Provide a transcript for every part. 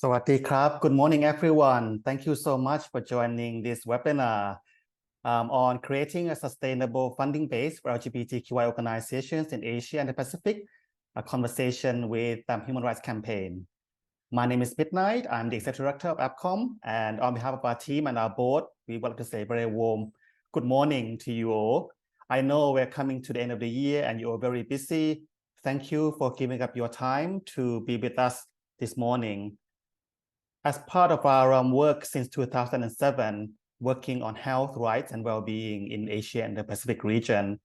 Sawadee krab. Good morning, everyone. Thank you so much for joining this webinar on creating a sustainable funding base for LGBTQI organizations in Asia and the Pacific, a conversation with Human Rights Campaign. My name is Midnight. I'm the Executive Director of AppCom, and on behalf of our team and our board, we would like to say a very warm good morning to you all. I know we're coming to the end of the year and you're very busy. Thank you for giving up your time to be with us this morning. As part of our work since 2007, working on health, rights, and well-being in Asia and the Pacific region,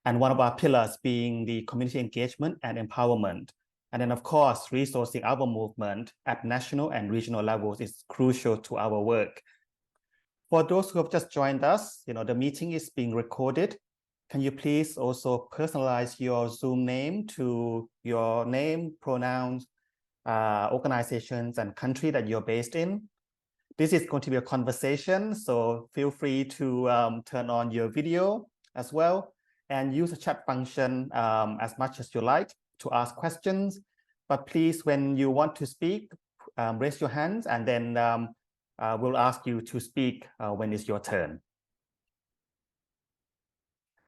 and one of our pillars being the community engagement and empowerment. And then, of course, resourcing our movement at national and regional levels is crucial to our work. For those who have just joined us, the meeting is being recorded. Can you please also personalize your Zoom name to your name, pronouns, organizations and country that you're based in. This is going to be a conversation, so feel free to turn on your video as well and use the chat function as much as you like to ask questions. But please, when you want to speak, raise your hands and then we'll ask you to speak when it's your turn.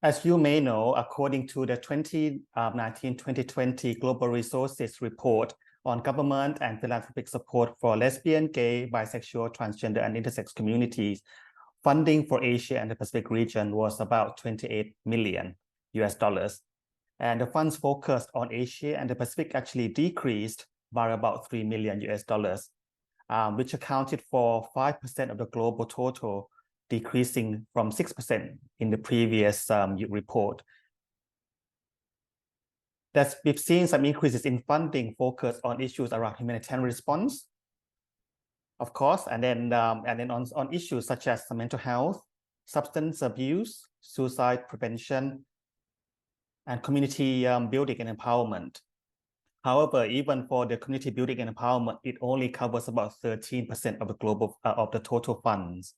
As you may know, according to the 2019-2020 Global Resources Report on government and philanthropic support for lesbian, gay, bisexual, transgender, and intersex communities, funding for Asia and the Pacific region was about $28 million. And the funds focused on Asia and the Pacific actually decreased by about $3 million, which accounted for 5% of the global total, decreasing from 6% in the previous report. We've seen some increases in funding focused on issues around humanitarian response, of course, and then on issues such as mental health, substance abuse, suicide prevention, and community building and empowerment. However, even for the community building and empowerment, it only covers about 13% of the global of the total funds.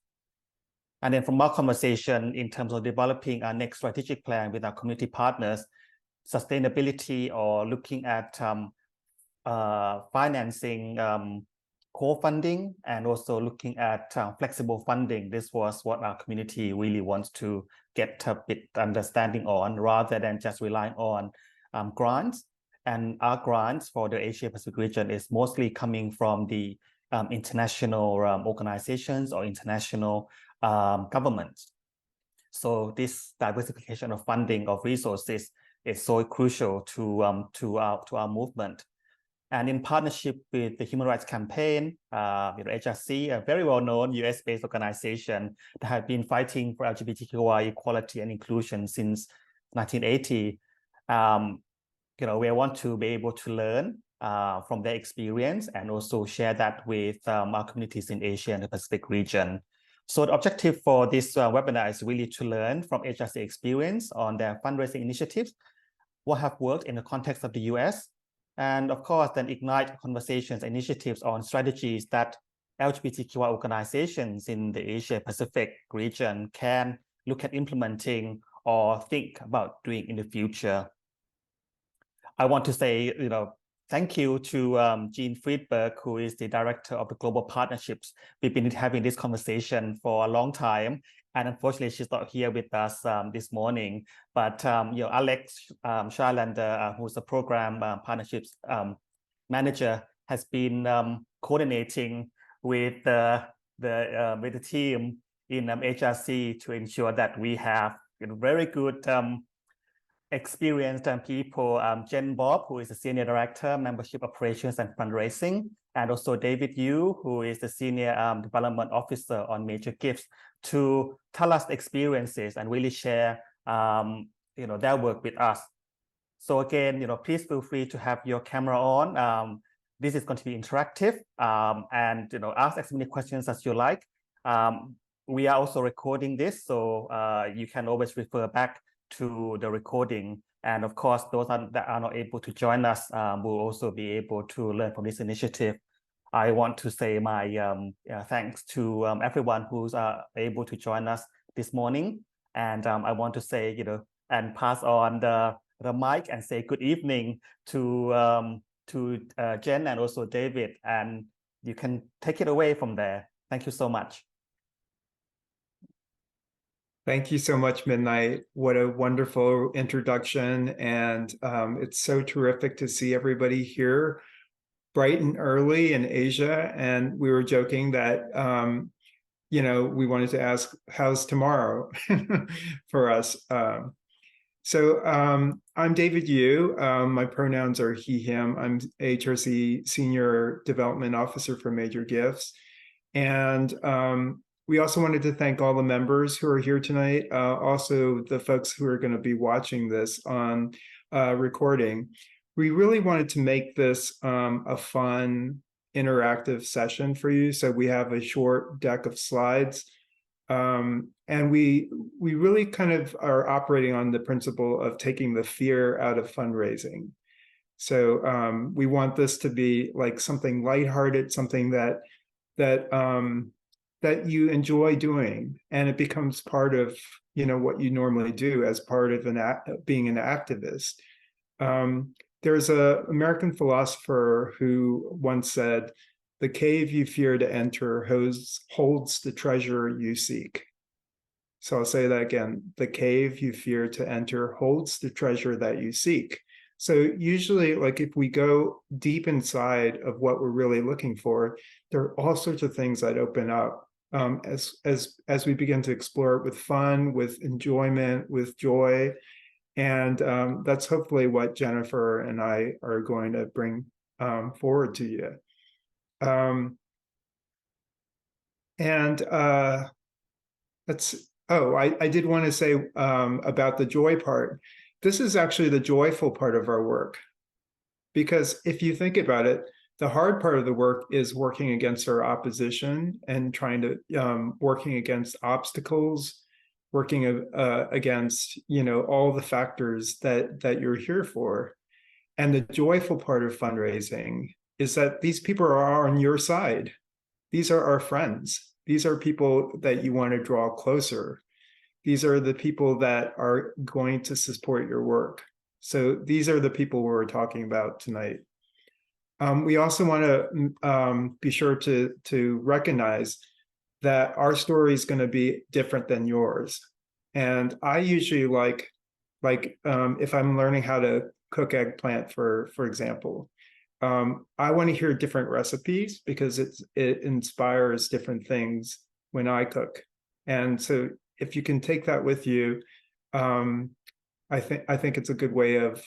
And then from our conversation in terms of developing our next strategic plan with our community partners, sustainability or looking at financing co-funding and also looking at flexible funding. This was what our community really wants to get a bit understanding on rather than just relying on grants. And our grants for the Asia Pacific region is mostly coming from the international organizations or international governments. So this diversification of funding of resources is so crucial to our movement. And in partnership with the Human Rights Campaign, HRC, a very well-known US-based organization that has been fighting for LGBTQI equality and inclusion since 1980, we want to be able to learn from their experience and also share that with our communities in Asia and the Pacific region. So the objective for this webinar is really to learn from HRC experience on their fundraising initiatives, what have worked in the context of the US, and of course, then ignite conversations, initiatives on strategies that LGBTQI organizations in the Asia Pacific region can look at implementing or think about doing in the future. I want to say, thank you to Jean Friedberg, who is the director of the Global Partnerships. We've been having this conversation for a long time, and unfortunately, she's not here with us this morning. But Alex Sharlander, who's the program partnerships manager, has been coordinating with the team in HRC to ensure that we have very good experienced people, Jen Bob, who is the Senior Director, Membership Operations and Fundraising, and also David Yu, who is the Senior Development Officer on Major Gifts, to tell us the experiences and really share their work with us. So again, please feel free to have your camera on. This is going to be interactive, and ask as many questions as you like. We are also recording this, so you can always refer back to the recording, and of course those that are not able to join us will also be able to learn from this initiative. I want to say my thanks to everyone who's able to join us this morning, and I want to say and pass on the mic and say good evening to Jen and also David, and you can take it away from there. Thank you so much. Thank you so much, Midnight. What a wonderful introduction. And it's so terrific to see everybody here bright and early in Asia. And we were joking that, we wanted to ask, how's tomorrow for us? I'm David Yu. My pronouns are he, him. I'm HRC Senior Development Officer for Major Gifts. And we also wanted to thank all the members who are here tonight, also the folks who are going to be watching this on recording. We really wanted to make this a fun, interactive session for you. So we have a short deck of slides. And we really kind of are operating on the principle of taking the fear out of fundraising. So we want this to be like something lighthearted, something that you enjoy doing, and it becomes part of what you normally do as part of being an activist. There's an American philosopher who once said, "The cave you fear to enter holds the treasure you seek." So I'll say that again. The cave you fear to enter holds the treasure that you seek. So usually, like if we go deep inside of what we're really looking for, there are all sorts of things that open up as we begin to explore it with fun, with enjoyment, with joy. And that's hopefully what Jennifer and I are going to bring forward to you. I did want to say about the joy part. This is actually the joyful part of our work, because if you think about it, the hard part of the work is working against our opposition and trying to working against obstacles, working against all the factors that you're here for. And the joyful part of fundraising is that these people are on your side. These are our friends. These are people that you want to draw closer. These are the people that are going to support your work. So these are the people we're talking about tonight. We also want to be sure to recognize that our story is going to be different than yours. And I usually like if I'm learning how to cook eggplant, for example, I want to hear different recipes because it inspires different things when I cook. And so if you can take that with you, I think it's a good way of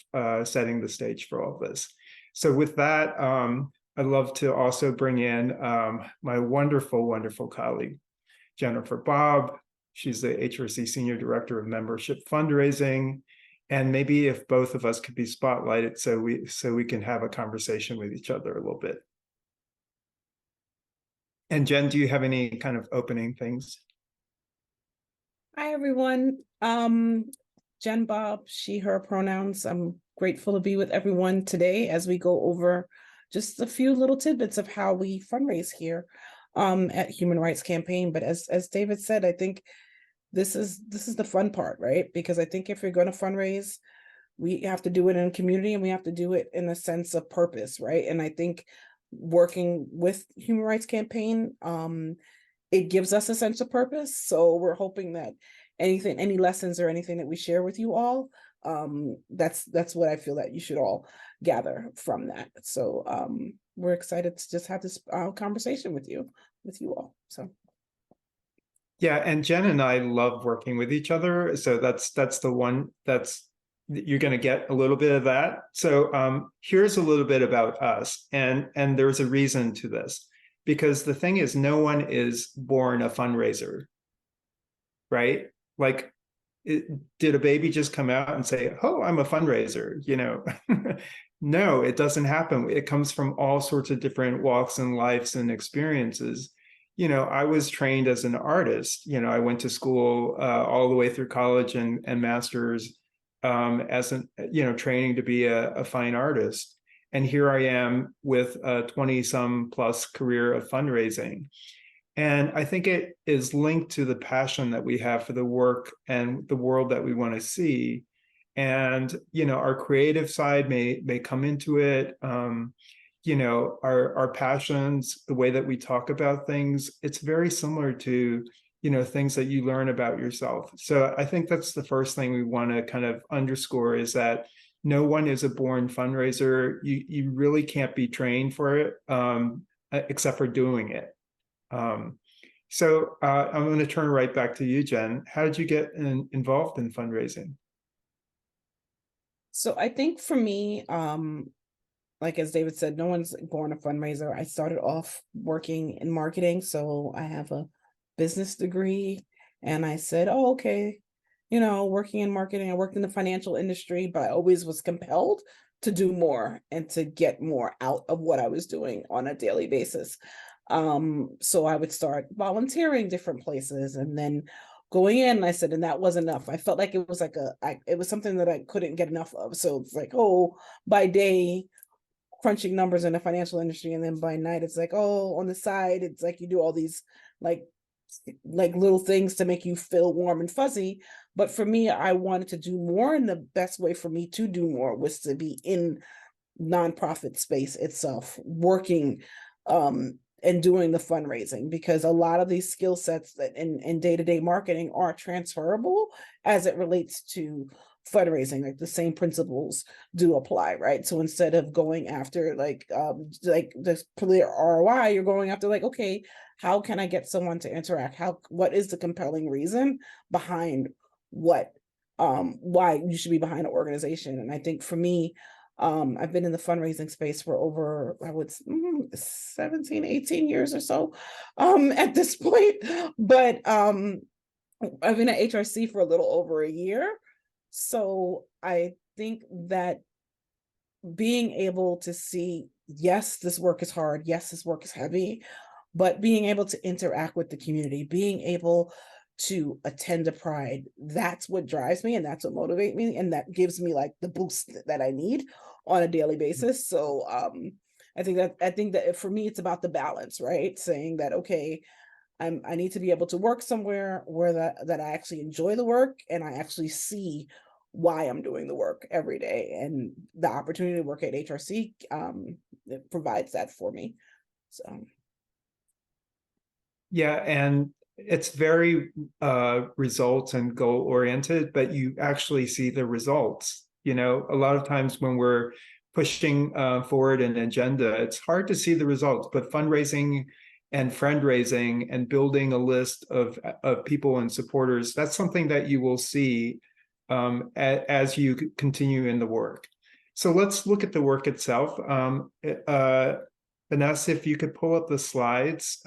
setting the stage for all this. So with that, I'd love to also bring in my wonderful, wonderful colleague, Jennifer Bobb. She's the HRC Senior Director of Membership Fundraising. And maybe if both of us could be spotlighted so we can have a conversation with each other a little bit. And Jen, do you have any kind of opening things? Hi, everyone. Jen Bobb, she, her pronouns. I'm grateful to be with everyone today as we go over just a few little tidbits of how we fundraise here at Human Rights Campaign. But as David said, I think this is the fun part, right? Because I think if you're going to fundraise, we have to do it in a community and we have to do it in a sense of purpose, right? And I think working with Human Rights Campaign, it gives us a sense of purpose. So we're hoping that any lessons or anything that we share with you all, that's what I feel that you should all gather from that. So we're excited to just have this conversation with you all. So. Yeah, and Jen and I love working with each other. So that's the one you're going to get a little bit of that. So here's a little bit about us, and there's a reason to this, because the thing is, no one is born a fundraiser, right? Like, did a baby just come out and say, "Oh, I'm a fundraiser"? No, it doesn't happen. It comes from all sorts of different walks and lives and experiences. I was trained as an artist. I went to school all the way through college and master's as training to be a fine artist. And here I am with a 20-some plus career of fundraising. And I think it is linked to the passion that we have for the work and the world that we want to see. And, our creative side may come into it. our passions, the way that we talk about things, it's very similar to, things that you learn about yourself. So I think that's the first thing we want to kind of underscore, is that no one is a born fundraiser. You really can't be trained for it, except for doing it. So I'm going to turn right back to you, Jen. How did you get involved in fundraising? So I think for me, like as David said, no one's born a fundraiser. I started off working in marketing, so I have a business degree, and I said, oh, okay, working in marketing, I worked in the financial industry, but I always was compelled to do more and to get more out of what I was doing on a daily basis. So I would start volunteering different places, and then going in, I said, and that was enough. I felt like it was like it was something that I couldn't get enough of. So it's like, oh, by day, crunching numbers in the financial industry, and then by night it's like, oh, on the side it's like you do all these like little things to make you feel warm and fuzzy. But for me, I wanted to do more, and the best way for me to do more was to be in nonprofit space itself, working and doing the fundraising, because a lot of these skill sets that in day-to-day marketing are transferable as it relates to fundraising. Like the same principles do apply, right? So instead of going after like this clear ROI, you're going after like, okay, how can I get someone to interact? What is the compelling reason behind why you should be behind an organization? And I think for me, I've been in the fundraising space for over, I would 17, 18 years or so at this point. But I've been at HRC for a little over a year. So I think that being able to see, yes, this work is hard, yes, this work is heavy, but being able to interact with the community, being able to attend a pride, that's what drives me, and that's what motivates me, and that gives me like the boost that I need on a daily basis. So I think that for me, it's about the balance, right? Saying that, okay, I need to be able to work somewhere where that I actually enjoy the work, and I actually see why I'm doing the work every day. And the opportunity to work at HRC it provides that for me. So Yeah, and it's very results and goal oriented, but you actually see the results. A lot of times when we're pushing forward an agenda, it's hard to see the results, but fundraising and friend raising and building a list of people and supporters, that's something that you will see as you continue in the work. So let's look at the work itself. Vanessa, if you could pull up the slides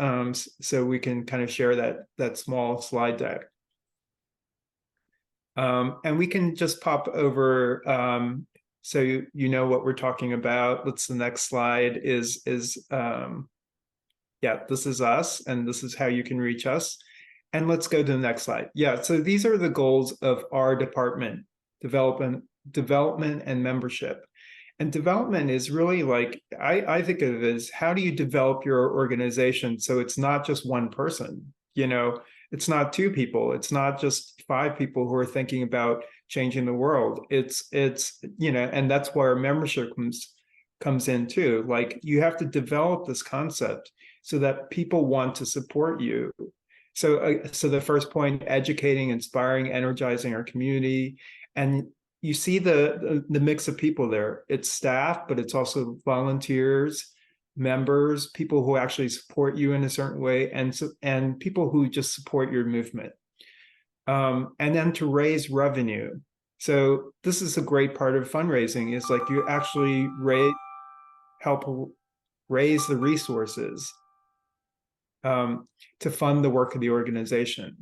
so we can kind of share that small slide deck. And we can just pop over so you know what we're talking about. The next slide is yeah, this is us, and this is how you can reach us. And let's go to the next slide. Yeah, so these are the goals of our department: development and membership. And development is really like, I think of it as, how do you develop your organization so it's not just one person? It's not two people. It's not just 5 people who are thinking about changing the world. It's and that's where membership comes in too. Like, you have to develop this concept so that people want to support you. So the first point: educating, inspiring, energizing our community. And you see the mix of people there. It's staff, but it's also volunteers, members, people who actually support you in a certain way, and people who just support your movement. And then to raise revenue. So this is a great part of fundraising, is like you actually help raise the resources to fund the work of the organization.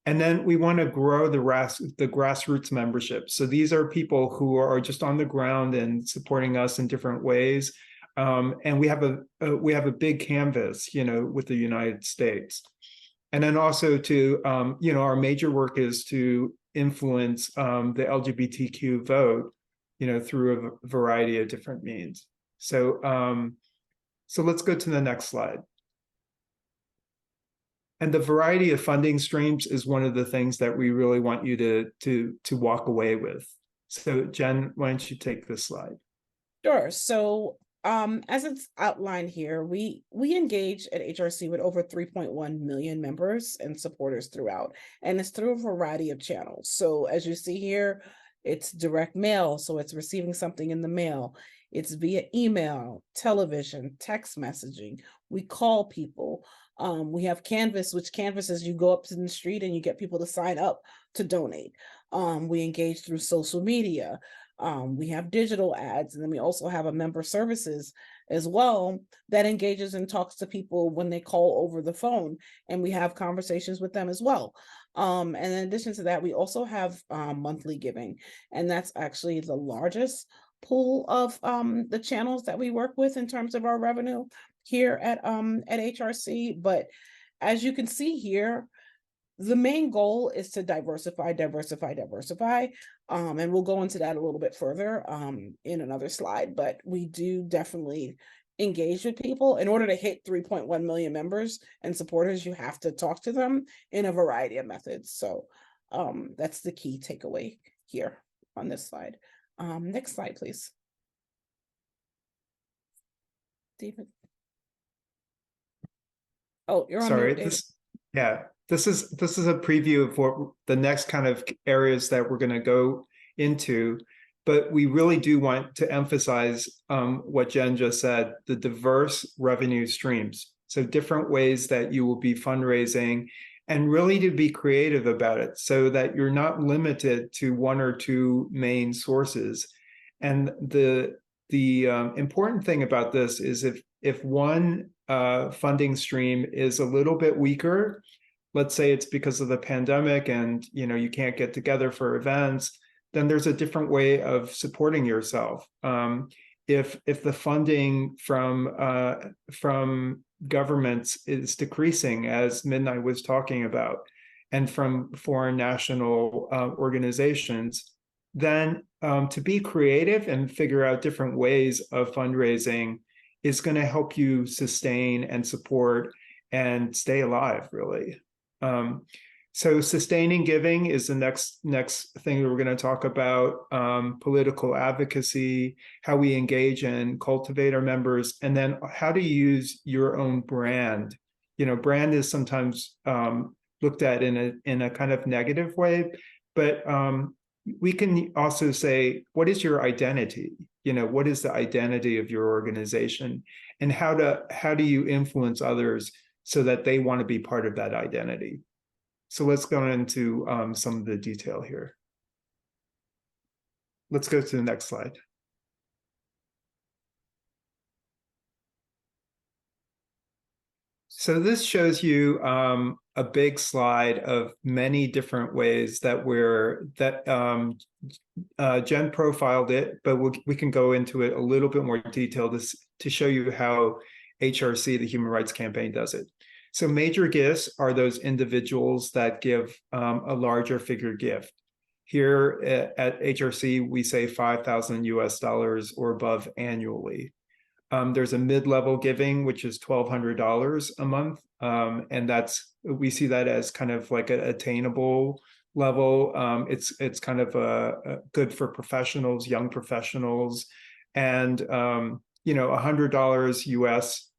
And then we want to grow the grassroots membership. So these are people who are just on the ground and supporting us in different ways. And we have a big canvas, with the United States. And then also to, our major work is to influence the LGBTQ vote, through a variety of different means. So let's go to the next slide. And the variety of funding streams is one of the things that we really want you to walk away with. So Jen, why don't you take this slide? Sure. So as it's outlined here, we engage at HRC with over 3.1 million members and supporters throughout, and it's through a variety of channels. So as you see here, it's direct mail, so it's receiving something in the mail. It's via email, television, text messaging. We call people. We have Canvas, which Canvas is you go up to the street and you get people to sign up to donate. We engage through social media. We have digital ads, and then we also have a member services as well that engages and talks to people when they call over the phone, and we have conversations with them as well. And in addition to that, we also have monthly giving, and that's actually the largest pool of the channels that we work with in terms of our revenue here at HRC. But as you can see here, the main goal is to diversify, and we'll go into that a little bit further in another slide, but we do definitely engage with people. In order to hit 3.1 million members and supporters, you have to talk to them in a variety of methods. So that's the key takeaway here on this slide. Next slide, please. David. Oh, you're on Sorry, mute, this is a preview of what the next kind of areas that we're going to go into, but we really do want to emphasize what Jen just said, the diverse revenue streams. So different ways that you will be fundraising, and really to be creative about it so that you're not limited to one or two main sources. And the important thing about this is if one funding stream is a little bit weaker, let's say it's because of the pandemic and you can't get together for events, then there's a different way of supporting yourself. If the funding from governments is decreasing, as Midnight was talking about, and from foreign national organizations, then to be creative and figure out different ways of fundraising is going to help you sustain and support and stay alive, really. So sustaining giving is the next thing that we're going to talk about. Political advocacy, how we engage and cultivate our members, and then how to use your own brand. Brand is sometimes looked at in a kind of negative way, but we can also say, what is your identity? What is the identity of your organization, and how do you influence others so that they want to be part of that identity? So let's go into some of the detail here. Let's go to the next slide. So this shows you a big slide of many different ways that Jen profiled it, but we can go into it a little bit more detail to show you how HRC, the Human Rights Campaign, does it. So major gifts are those individuals that give a larger figure gift. Here at HRC, we say $5,000 US or above annually. There's a mid-level giving, which is $1,200 a month, and we see that as kind of like an attainable level. It's kind of good for professionals, young professionals, and $100 US.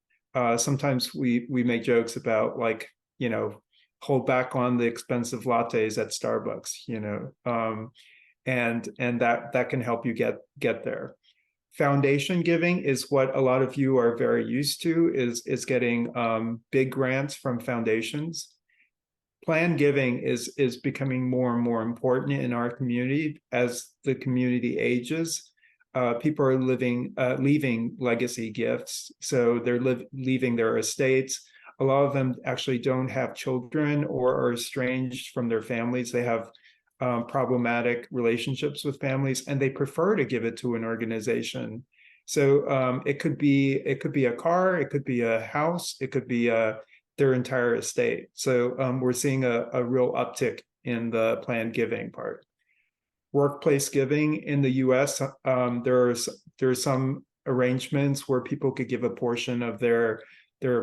Sometimes we make jokes about hold back on the expensive lattes at Starbucks, and that can help you get there. Foundation giving is what a lot of you are very used to, is getting big grants from foundations. Planned giving is becoming more and more important in our community as the community ages. People are leaving legacy gifts, so they're leaving their estates. A lot of them actually don't have children or are estranged from their families. They have problematic relationships with families, and they prefer to give it to an organization. So it could be a car, it could be a house, it could be their entire estate. So we're seeing a real uptick in the planned giving part. Workplace giving in the U.S., there are some arrangements where people could give a portion of their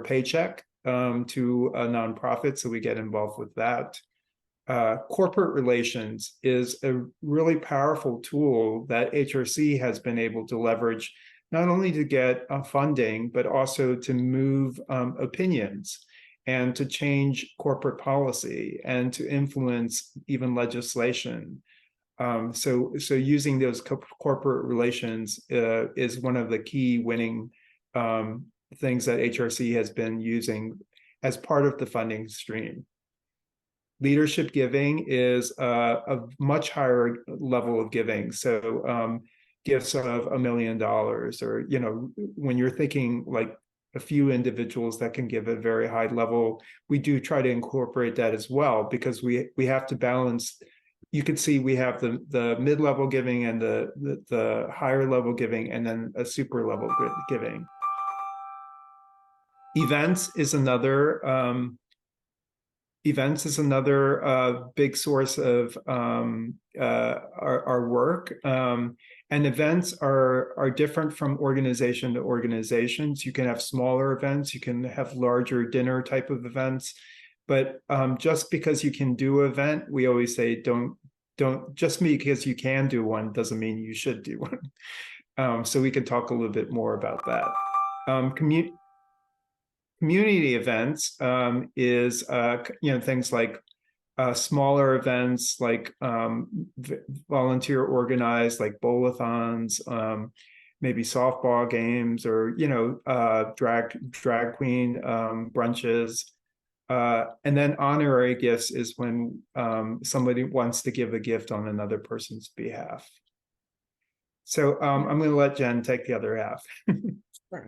paycheck to a nonprofit, so we get involved with that. Corporate relations is a really powerful tool that HRC has been able to leverage not only to get funding, but also to move opinions and to change corporate policy and to influence even legislation. So using those corporate relations is one of the key winning things that HRC has been using as part of the funding stream. Leadership giving is a much higher level of giving. So gifts of $1 million, or, you know, when you're thinking like a few individuals that can give a very high level, we do try to incorporate that as well, because we have to balance. You can see we have the mid-level giving and the higher level giving, and then a super level giving. Events is another big source of our work. And events are different from organization to organizations. You can have smaller events, you can have larger dinner type of events, but just because you can do an event, we always say don't just because you can do one doesn't mean you should do one. So we can talk a little bit more about that. Community events is things like smaller events like volunteer organized, like bowl-a-thons, maybe softball games, or drag queen brunches. And then honorary gifts is when somebody wants to give a gift on another person's behalf. So I'm going to let Jen take the other half.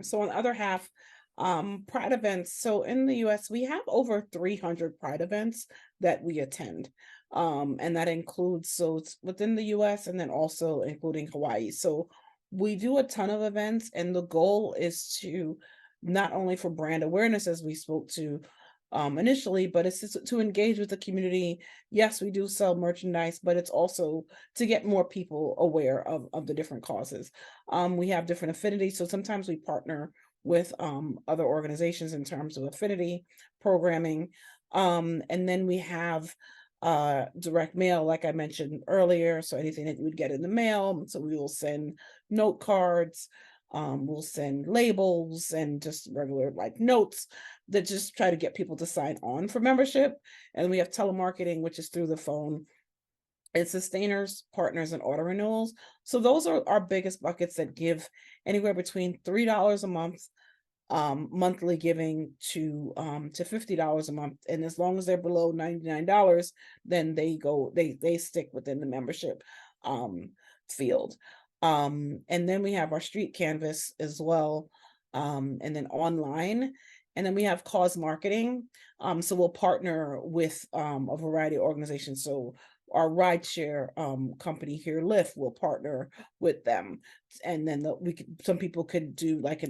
So on the other half, Pride events. So in the US, we have over 300 Pride events that we attend. And that includes, so it's within the US and then also including Hawaii. So we do a ton of events, and the goal is to not only for brand awareness, as we spoke to initially, but it's to engage with the community. Yes, we do sell merchandise, but it's also to get more people aware of the different causes. We have different affinities. So sometimes we partner with other organizations in terms of affinity programming. And then we have direct mail, like I mentioned earlier. So anything that you would get in the mail. So we will send note cards, we'll send labels and just regular like notes that just try to get people to sign on for membership. And we have telemarketing, which is through the phone. And sustainers, partners, and auto renewals. So those are our biggest buckets that give anywhere between $3 a month monthly giving to $50 a month. And as long as they're below $99, then they stick within the membership field. And then we have our street canvas as well, and then online. And then we have cause marketing. So we'll partner with a variety of organizations. So our rideshare company here, Lyft, will partner with them, and then some people could do like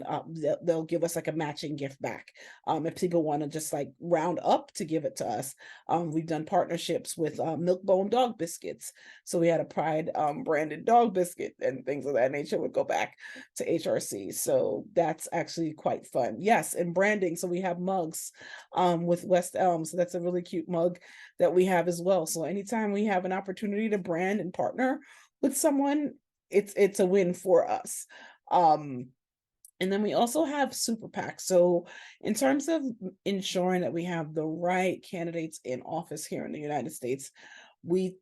they'll give us like a matching gift back if people want to just like round up to give it to us. We've done partnerships with Milk-Bone dog biscuits, so we had a Pride branded dog biscuit, and things of that nature would go back to HRC. So that's actually quite fun. Yes, and branding. So we have mugs with West Elm. So that's a really cute mug that we have as well. So anytime we have an opportunity to brand and partner with someone, it's a win for us. And then we also have super PACs. So in terms of ensuring that we have the right candidates in office here in the United States, we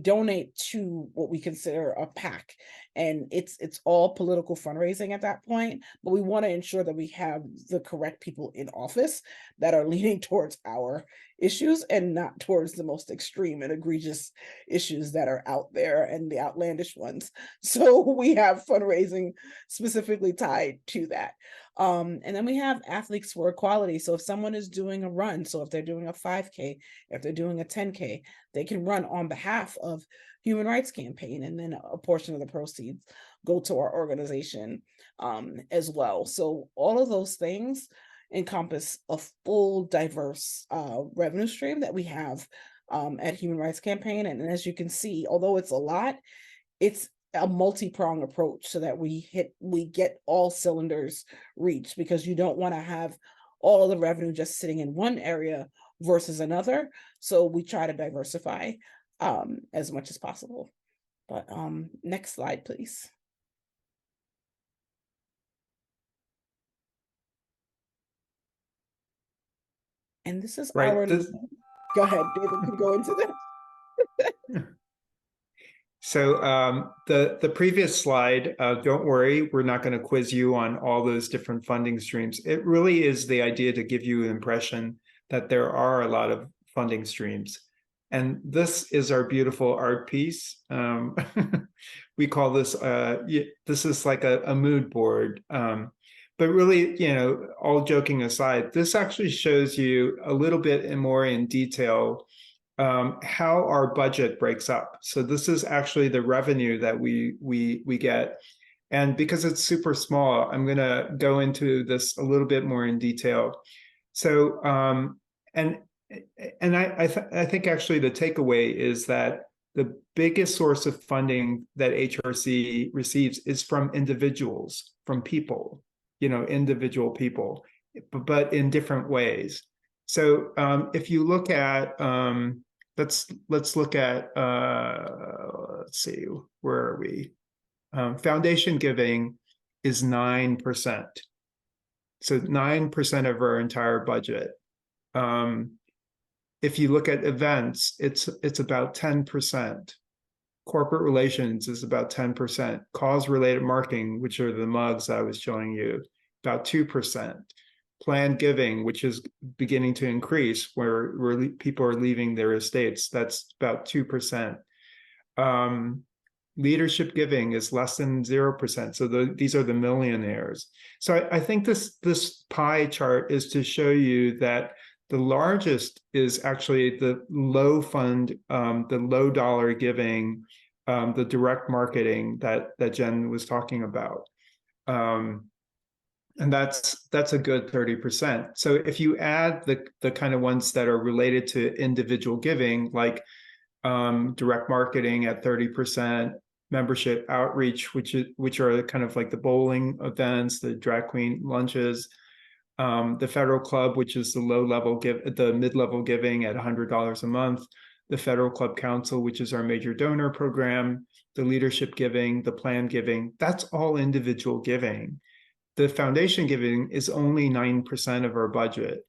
donate to what we consider a PAC, and it's all political fundraising at that point, but we want to ensure that we have the correct people in office that are leaning towards our issues and not towards the most extreme and egregious issues that are out there and the outlandish ones. So we have fundraising specifically tied to that. And then we have athletes for equality. So if someone is doing a run, so if they're doing a 5K, if they're doing a 10K, they can run on behalf of Human Rights Campaign, and then a portion of the proceeds go to our organization as well. So all of those things encompass a full, diverse revenue stream that we have at Human Rights Campaign. And as you can see, although it's a lot, it's a multi-pronged approach so that we get all cylinders reached, because you don't want to have all of the revenue just sitting in one area versus another. So we try to diversify as much as possible. But next slide, please. And this is Right. our, go ahead, David, can go into that. So the previous slide, don't worry, we're not going to quiz you on all those different funding streams. It really is the idea to give you an impression that there are a lot of funding streams. And this is our beautiful art piece. We call this, this is like a mood board. But really, you know, all joking aside, this actually shows you a little bit more in detail how our budget breaks up. So this is actually the revenue that we get. And because it's super small, I'm going to go into this a little bit more in detail. So and I think actually the takeaway is that the biggest source of funding that HRC receives is from individuals, from people, you know, individual people, but in different ways. So if you look at let's look at let's see, where are we? Foundation giving is 9%. So 9% of our entire budget. If you look at events, it's about 10%. Corporate relations is about 10%. Cause-related marketing, which are the mugs I was showing you, about 2%. Planned giving, which is beginning to increase, where people are leaving their estates, that's about 2%. Leadership giving is less than 0%. So these are the millionaires. So I think this pie chart is to show you that the largest is actually the low fund, the low dollar giving, the direct marketing that Jen was talking about. And that's a good 30%. So if you add the kind of ones that are related to individual giving, like direct marketing at 30%, membership outreach, which are kind of like the bowling events, the drag queen lunches, the federal club, which is the mid-level giving at $100 a month, the federal club council, which is our major donor program, the leadership giving, the plan giving, that's all individual giving. The foundation giving is only 9% of our budget.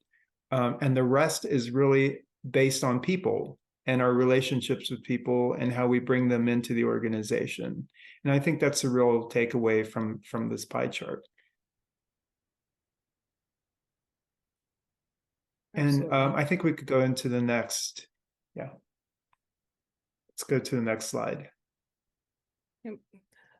And the rest is really based on people and our relationships with people and how we bring them into the organization. And I think that's a real takeaway from this pie chart. And I think we could go into the next. Yeah. Let's go to the next slide.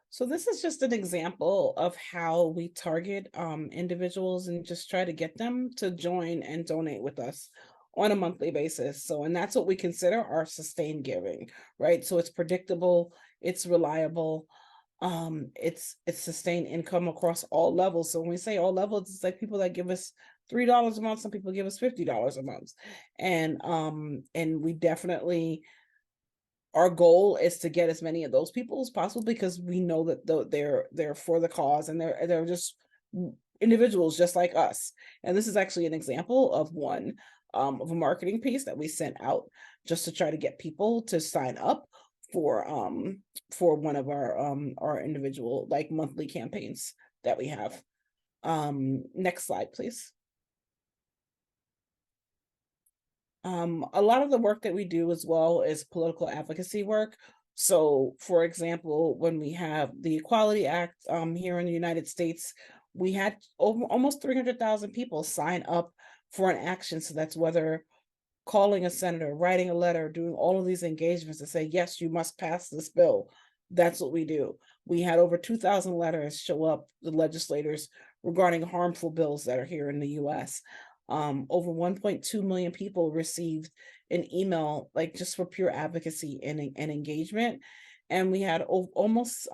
So this is just an example of how we target individuals and just try to get them to join and donate with us on a monthly basis. So, and that's what we consider our sustained giving, right? So it's predictable, it's reliable, it's sustained income across all levels. So when we say all levels, it's like people that give us $3 a month, some people give us $50 a month. And we definitely, our goal is to get as many of those people as possible, because we know that they're for the cause, and they're just individuals just like us. And this is actually an example of one of a marketing piece that we sent out just to try to get people to sign up for one of our individual like monthly campaigns that we have. Next slide, please. A lot of the work that we do as well is political advocacy work. So, for example, when we have the Equality Act here in the United States, we had almost 300,000 people sign up for an action. So that's whether calling a senator, writing a letter, doing all of these engagements to say, yes, you must pass this bill. That's what we do. We had over 2,000 letters show up, the legislators, regarding harmful bills that are here in the US. Over 1.2 million people received an email, like just for pure advocacy and engagement. And we had almost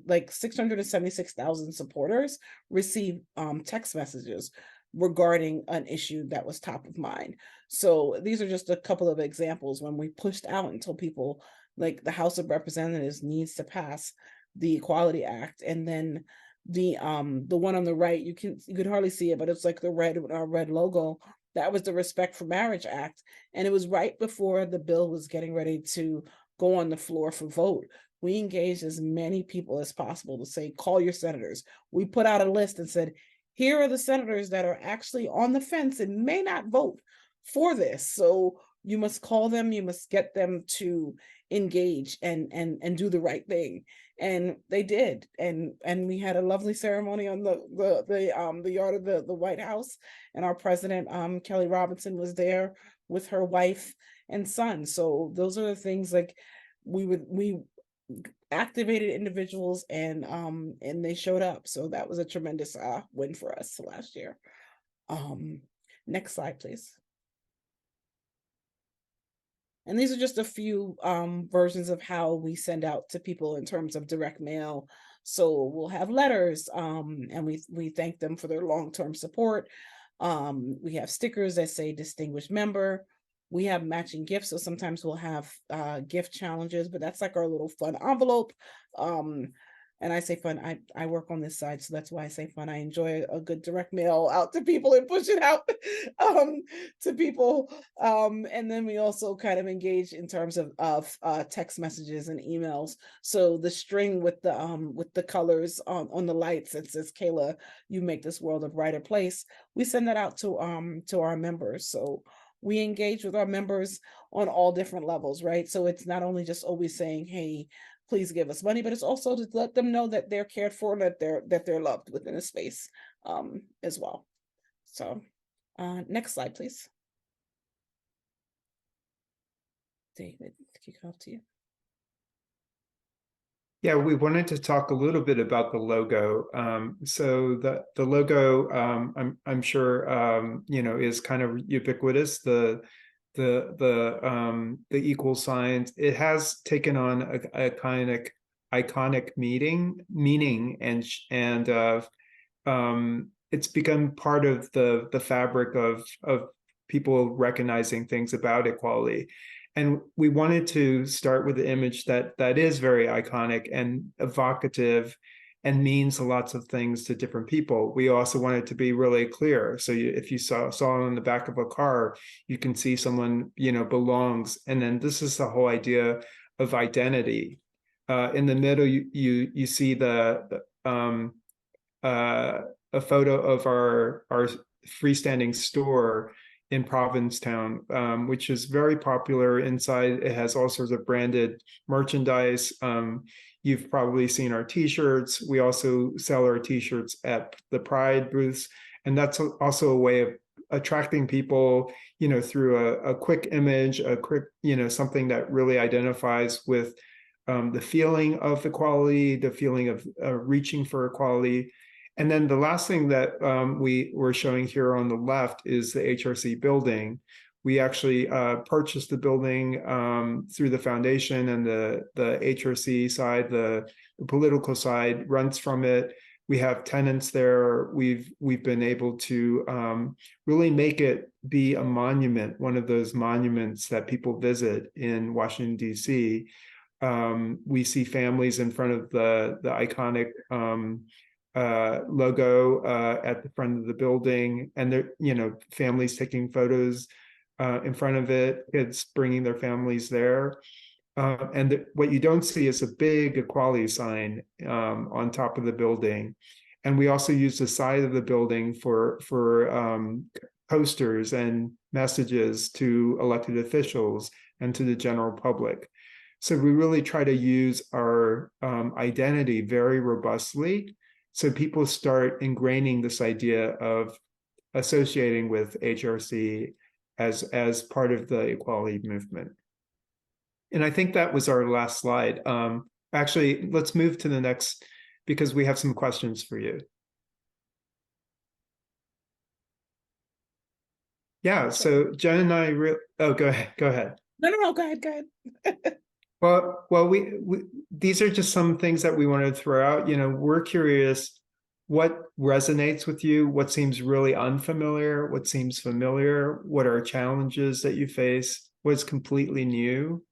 like 676,000 supporters receive text messages regarding an issue that was top of mind. So these are just a couple of examples when we pushed out and told people, like, the House of Representatives needs to pass the Equality Act. And then the one on the right, you could hardly see it, but it's like the red logo. That was the Respect for Marriage Act. And it was right before the bill was getting ready to go on the floor for vote. We engaged as many people as possible to say, call your senators. We put out a list and said, here are the senators that are actually on the fence and may not vote for this. So you must call them, you must get them to engage and do the right thing. And they did. And we had a lovely ceremony on the yard of the White House. And our president, Kelly Robinson, was there with her wife and son. So those are the things, like, we activated individuals, and they showed up. So that was a tremendous win for us last year. Next slide, please. And these are just a few versions of how we send out to people in terms of direct mail. So we'll have letters, and we thank them for their long-term support. We have stickers that say distinguished member. We have matching gifts, so sometimes we'll have gift challenges, but that's like our little fun envelope. And I say fun, I work on this side, so that's why I say fun. I enjoy a good direct mail out to people and push it out to people. And then we also kind of engage in terms of text messages and emails. So the string with the colors on the lights that says, Kayla, you make this world a brighter place, we send that out to our members. So we engage with our members on all different levels, right? So it's not only just always saying, hey, please give us money, but it's also to let them know that they're cared for and that they're loved within a space as well. So next slide, please. David, kick it off to you. Yeah, we wanted to talk a little bit about the logo. So the logo, I'm sure is kind of ubiquitous. The equal signs. It has taken on a kind of iconic meaning, and it's become part of the fabric of people recognizing things about equality. And we wanted to start with the image that is very iconic and evocative and means lots of things to different people. We also want it to be really clear. So if you saw it on the back of a car, you can see someone, belongs. And then this is the whole idea of identity. In the middle, you see a photo of our freestanding store in Provincetown, which is very popular. Inside, it has all sorts of branded merchandise. You've probably seen our t-shirts. We also sell our t-shirts at the Pride booths. And that's also a way of attracting people, through a quick image, a quick, something that really identifies with the feeling of equality, the feeling of reaching for equality. And then the last thing that we're showing here on the left is the HRC building. We actually purchased the building through the foundation, and the HRC side, the political side, runs from it. We have tenants there. We've been able to really make it be a monument, one of those monuments that people visit in Washington, D.C. We see families in front of the iconic logo at the front of the building, and they're, families taking photos in front of it, kids bringing their families there. And what you don't see is a big equality sign on top of the building. And we also use the side of the building for posters and messages to elected officials and to the general public. So we really try to use our identity very robustly, so people start ingraining this idea of associating with HRC as part of the equality movement. And I think that was our last slide. Actually, let's move to the next, because we have some questions for you. Yeah, so Jen and I oh, go ahead. No, go ahead. Well, these are just some things that we wanted to throw out. We're curious what resonates with you, what seems really unfamiliar, what seems familiar, what are challenges that you face, what's completely new.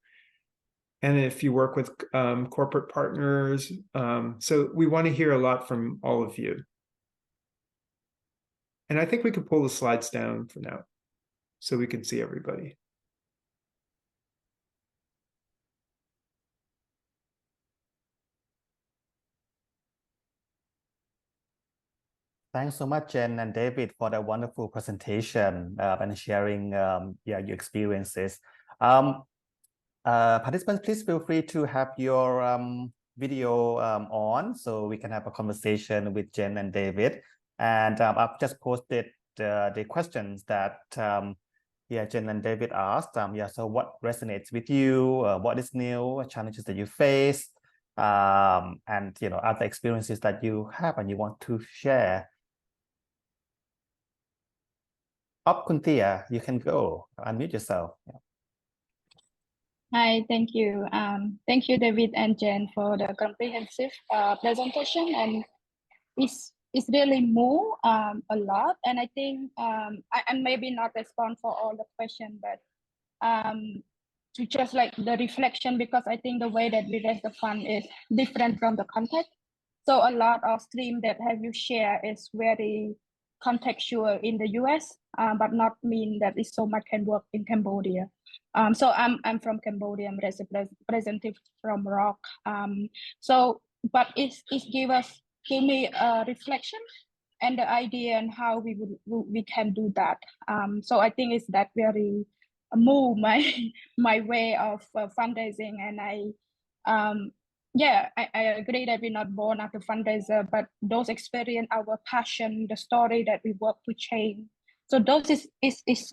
And if you work with corporate partners. So we want to hear a lot from all of you. And I think we could pull the slides down for now so we can see everybody. Thanks so much, Jen and David, for the wonderful presentation and sharing yeah, your experiences. Participants, please feel free to have your video on so we can have a conversation with Jen and David. And I've just posted the questions that yeah, Jen and David asked. Yeah, so what resonates with you? What is new? Challenges that you face? And you know, other experiences that you have and you want to share. Up Kuntia, you can go. Unmute yourself. Yeah. Hi, thank you. Thank you, David and Jen, for the comprehensive presentation. And it's really moved a lot. And I think I maybe not respond for all the questions, but to just like the reflection, because I think the way that we raise the fund is different from the context. So a lot of stream that have you share is very contextual in the US, but not mean that it so much can work in Cambodia. So I'm from Cambodia. I'm representative from ROC. So, but it give me a reflection and the idea and how we can do that. So I think it's that very move my my way of fundraising, and I agree that we're not born as a fundraiser, but those experience, our passion, the story that we work to change. So those is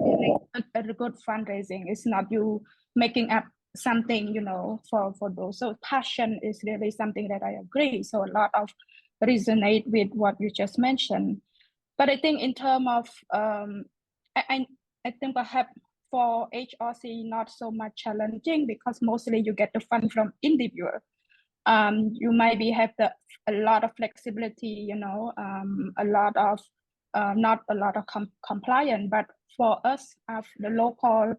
really a good fundraising. It's not you making up something, you know, for those. So passion is really something that I agree. So a lot of resonate with what you just mentioned. But I think in terms of I think perhaps for HRC not so much challenging, because mostly you get the fund from individual. You maybe have a lot of flexibility, you know, a lot of not a lot of compliance. But for us, as the local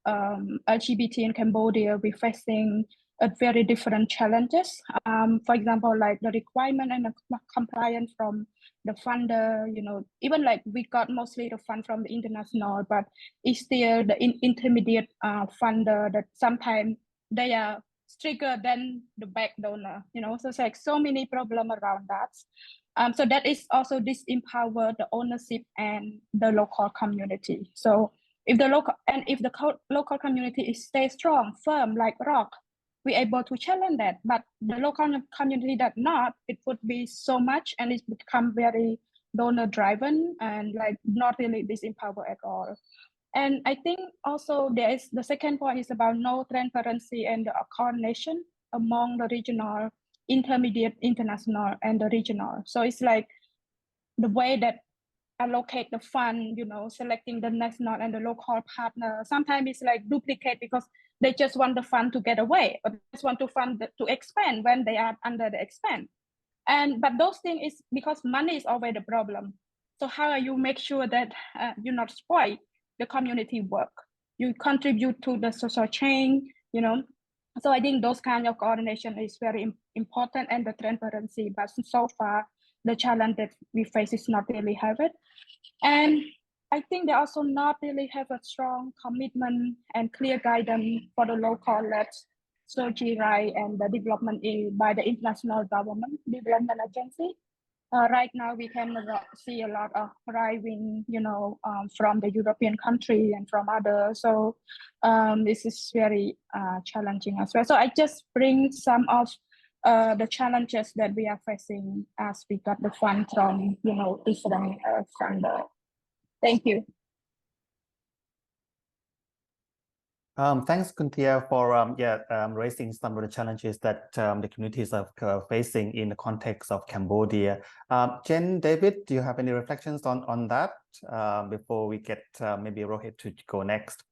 LGBT in Cambodia, we're facing a very different challenges. For example, like the requirement and the compliance from the funder, you know, even like we got mostly the fund from the international, but it's still the intermediate funder that sometimes they are stricter than the back donor, you know, so it's like so many problems around that. So that is also disempower the ownership and the local community. So if the local community is stay strong, firm like rock, we're able to challenge that. But the local community that not, it would be so much and it's become very donor driven and like not really disempowered at all. And I think also there is the second point is about no transparency and the coordination among the regional, intermediate, international, and the regional. So it's like the way that allocate the fund, you know, selecting the national and the local partner. Sometimes it's like duplicate because they just want the fund to get away or just want to fund to expand when they are under the expand. But those things is because money is always the problem. So how are you make sure that you not spoil the community work? You contribute to the social change, you know. So I think those kind of coordination is very important, and the transparency. But so far, the challenge that we face is not really have it. And I think they also not really have a strong commitment and clear guidance for the local led strategy right and the development by the international government development agency. Right now, we can see a lot of arriving, you know, from the European country and from others. So this is very challenging as well. So I just bring some of the challenges that we are facing as we got the fund from, you know, different funder. Thank you. Thanks, Kuntia, for raising some of the challenges that the communities are facing in the context of Cambodia. Jen, David, do you have any reflections on that before we get maybe Rohit to go next?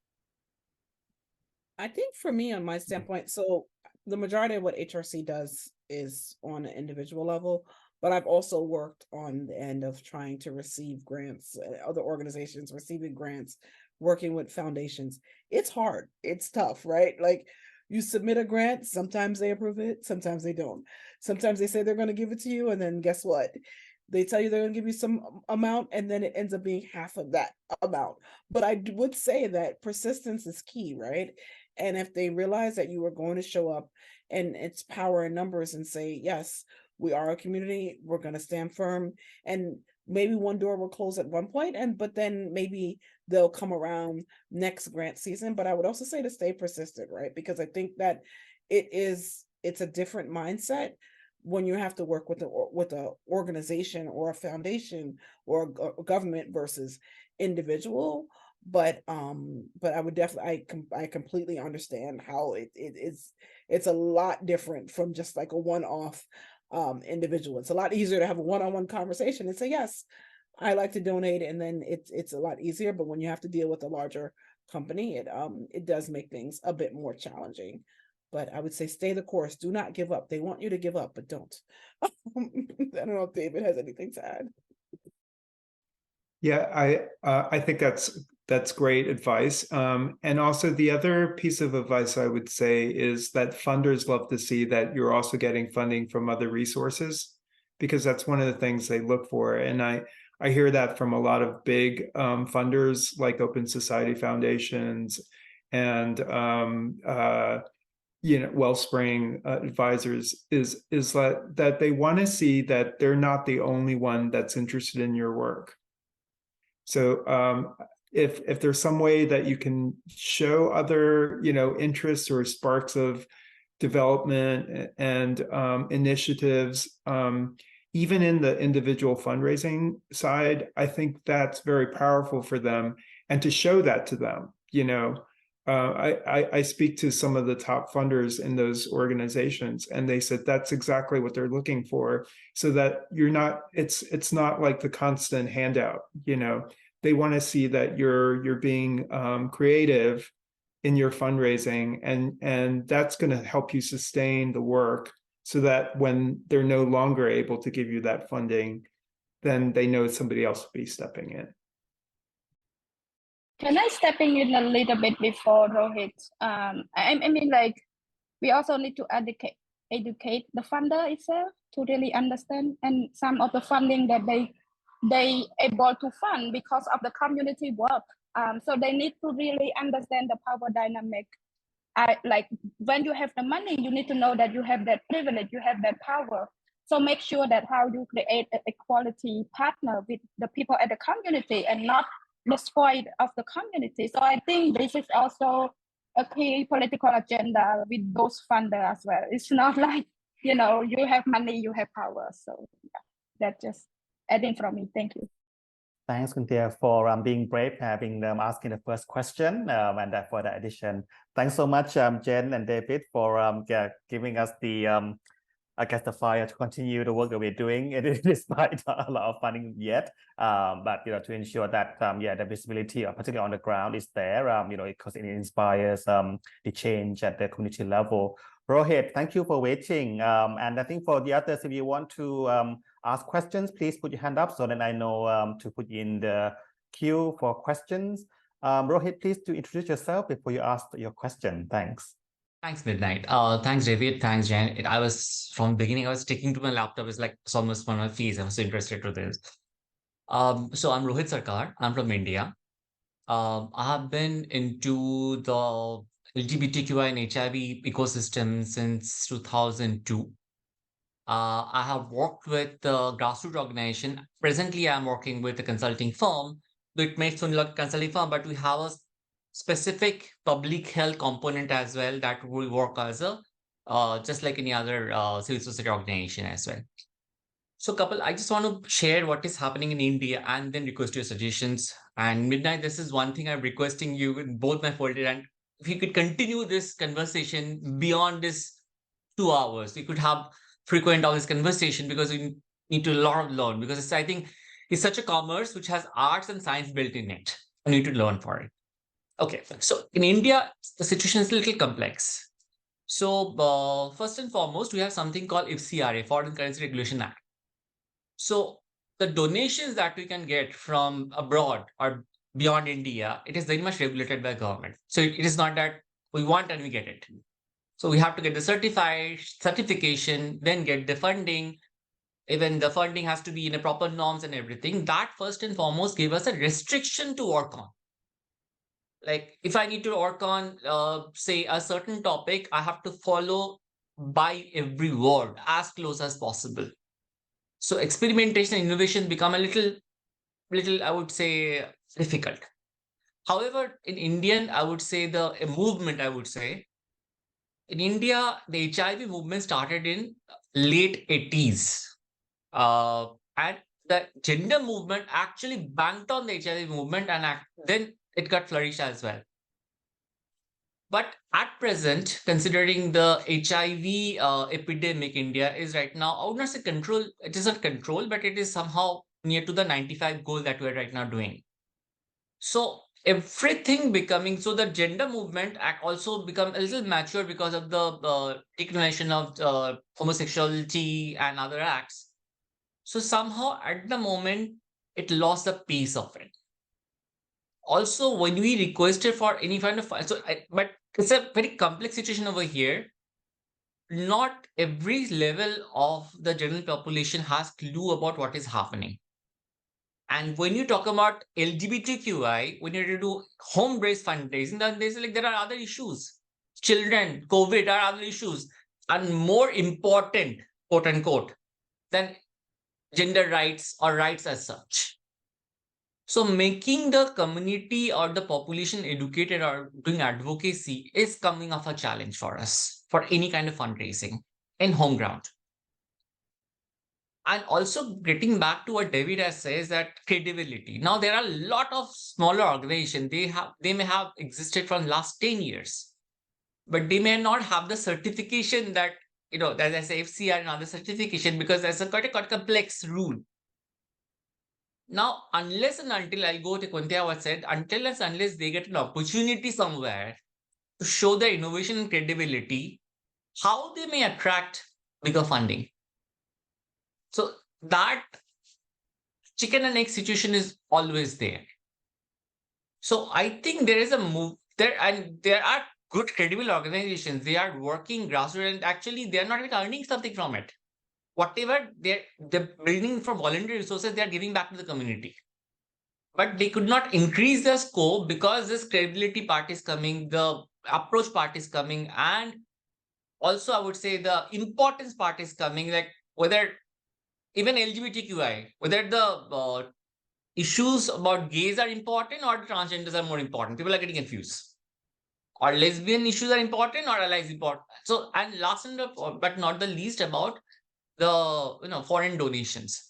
I think for me, on my standpoint, so the majority of what HRC does is on an individual level, but I've also worked on the end of trying to receive grants, other organizations receiving grants, working with foundations. It's hard. It's tough, right? Like you submit a grant, sometimes they approve it, sometimes they don't. Sometimes they say they're going to give it to you, and then guess what? They tell you they're going to give you some amount, and then it ends up being half of that amount. But I would say that persistence is key, right? And if they realize that you are going to show up and it's power in numbers and say, yes, we are a community, we're going to stand firm. And maybe one door will close at one point, but then maybe they'll come around next grant season. But I would also say to stay persistent, right? Because I think that it's a different mindset when you have to work with a organization or a foundation or a government versus individual. But I would definitely, I completely understand how it's a lot different from just like a one-off individual. It's a lot easier to have a one-on-one conversation and say, yes, I like to donate, and then it's a lot easier. But when you have to deal with a larger company, it does make things a bit more challenging. But I would say stay the course. Do not give up. They want you to give up, but don't. I don't know if David has anything to add. Yeah, I think that's great advice. And also the other piece of advice I would say is that funders love to see that you're also getting funding from other resources, because that's one of the things they look for. And I hear that from a lot of big funders like Open Society Foundations and Wellspring advisors, is that they want to see that they're not the only one that's interested in your work. So if there's some way that you can show other, interests or sparks of development and initiatives, even in the individual fundraising side, I think that's very powerful for them. And to show that to them, I speak to some of the top funders in those organizations, and they said that's exactly what they're looking for, so that it's not like the constant handout. They want to see that you're being creative in your fundraising, and that's going to help you sustain the work, so that when they're no longer able to give you that funding, then they know somebody else will be stepping in. Can I stepping in a little bit before Rohit? I mean, like, we also need to educate the funder itself to really understand, and some of the funding that they able to fund because of the community work. So they need to really understand the power dynamic. Like, when you have the money, you need to know that you have that privilege, you have that power. So make sure that how you create an equality partner with the people at the community and not the spoil of the community. So I think this is also a key political agenda with those funders as well. It's not like, you have money, you have power. So yeah, that's just adding from me. Thank you. Thanks, Kuntia, for being brave, having asking the first question, and for the addition. Thanks so much, Jen and David, for giving us the the fire to continue the work that we're doing, despite a lot of funding yet. But to ensure that the visibility, particularly on the ground, is there. Because it inspires the change at the community level. Rohit, thank you for waiting. And I think for the others, if you want to ask questions, please put your hand up so that I know to put you in the queue for questions. Rohit, please to introduce yourself before you ask your question. Thanks. Thanks, Midnight. Thanks, David. Thanks, Jen. I was, from the beginning, I was sticking to my laptop. It's like it's almost one of my fees. I was so interested to this. So I'm Rohit Sarkar. I'm from India. I have been into the LGBTQI and HIV ecosystem since 2002. I have worked with the grassroots organization. Presently, I'm working with a consulting firm. It makes only like a consulting firm, but we have a specific public health component as well that will work as a just like any other civil society organization as well. So, couple, I just want to share what is happening in India and then request your suggestions. And Midnight, this is one thing I'm requesting you in both my folder. And if you could continue this conversation beyond this 2 hours, we could have frequent all this conversation, because we need to learn, because I think it's such a commerce which has arts and science built in it. I need to learn for it. Okay, so in India, the situation is a little complex. So first and foremost, we have something called FCRA, Foreign Currency Regulation Act. So the donations that we can get from abroad or beyond India, it is very much regulated by government. So it is not that we want and we get it. So we have to get the certification, then get the funding. Even the funding has to be in a proper norms and everything. That first and foremost gave us a restriction to work on. Like if I need to work on, say, a certain topic, I have to follow by every word as close as possible. So experimentation and innovation become a little, I would say, difficult. However, in Indian, I would say a movement, I would say, in India, the HIV movement started in late 80s. And the gender movement actually banked on the HIV movement, and then it got flourished as well. But at present, considering the HIV epidemic, India is right now, I would not say control, it is not control, but it is somehow near to the 95 goal that we're right now doing. So everything becoming, so the gender movement also become a little mature because of the decriminalization of homosexuality and other acts. So somehow at the moment, it lost the piece of it. Also, when we requested for any kind of, but it's a very complex situation over here. Not every level of the general population has clue about what is happening. And when you talk about LGBTQI, when you do home-based fundraising, then there are other issues. Children, COVID are other issues, and more important, quote unquote, than gender rights or rights as such. So making the community or the population educated or doing advocacy is coming of a challenge for us for any kind of fundraising in home ground. And also getting back to what David has says, that credibility. Now there are a lot of smaller organizations. They may have existed for the last 10 years, but they may not have the certification that, as I say, FCR and other certification, because there's quite a complex rule. Now, unless and until, I'll go to Kuntia what said, unless they get an opportunity somewhere to show their innovation and credibility, how they may attract bigger funding. So that chicken and egg situation is always there. So I think there is a move there, and there are good credible organizations. They are working grassroots, and actually they are not earning something from it. Whatever they're bringing from voluntary resources, they are giving back to the community. But they could not increase their scope because this credibility part is coming, the approach part is coming, and also I would say the importance part is coming, like whether even LGBTQI, whether the issues about gays are important or transgenders are more important. People are getting confused. Or lesbian issues are important or allies important. So, and last but not the least, about the foreign donations.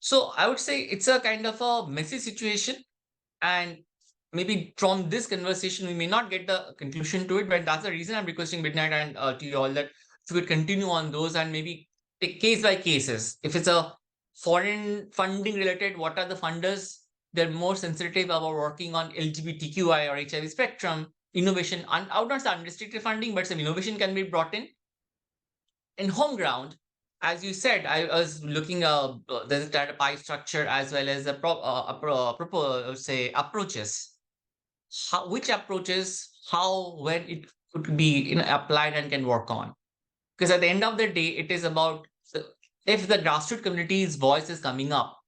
So I would say it's a kind of a messy situation, and maybe from this conversation we may not get the conclusion to it, but that's the reason I'm requesting Midnight and to you all that if we could continue on those and maybe take case by cases. If it's a foreign funding related, what are the funders? They're more sensitive about working on LGBTQI or HIV spectrum innovation. And I would not say unrestricted funding, but some innovation can be brought in. In home ground, as you said, I was looking there's a pie structure as well as say approaches. Which approaches, how, when it could be applied and can work on. Because at the end of the day, it is about if the grassroots community's voice is coming up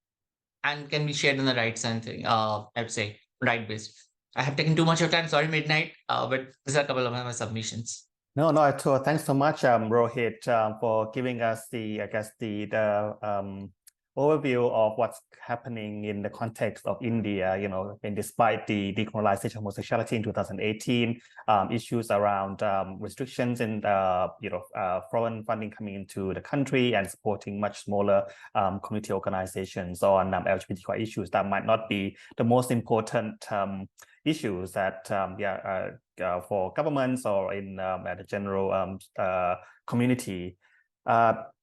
and can be shared in the right sense, I would say right based. I have taken too much of time. Sorry, Midnight, but these are a couple of my submissions. No, not at all. Thanks so much, Rohit, for giving us the overview of what's happening in the context of India. And despite the decriminalization of homosexuality in 2018, issues around restrictions and foreign funding coming into the country and supporting much smaller community organizations on LGBTQI issues that might not be the most important issues that for governments or in the general community.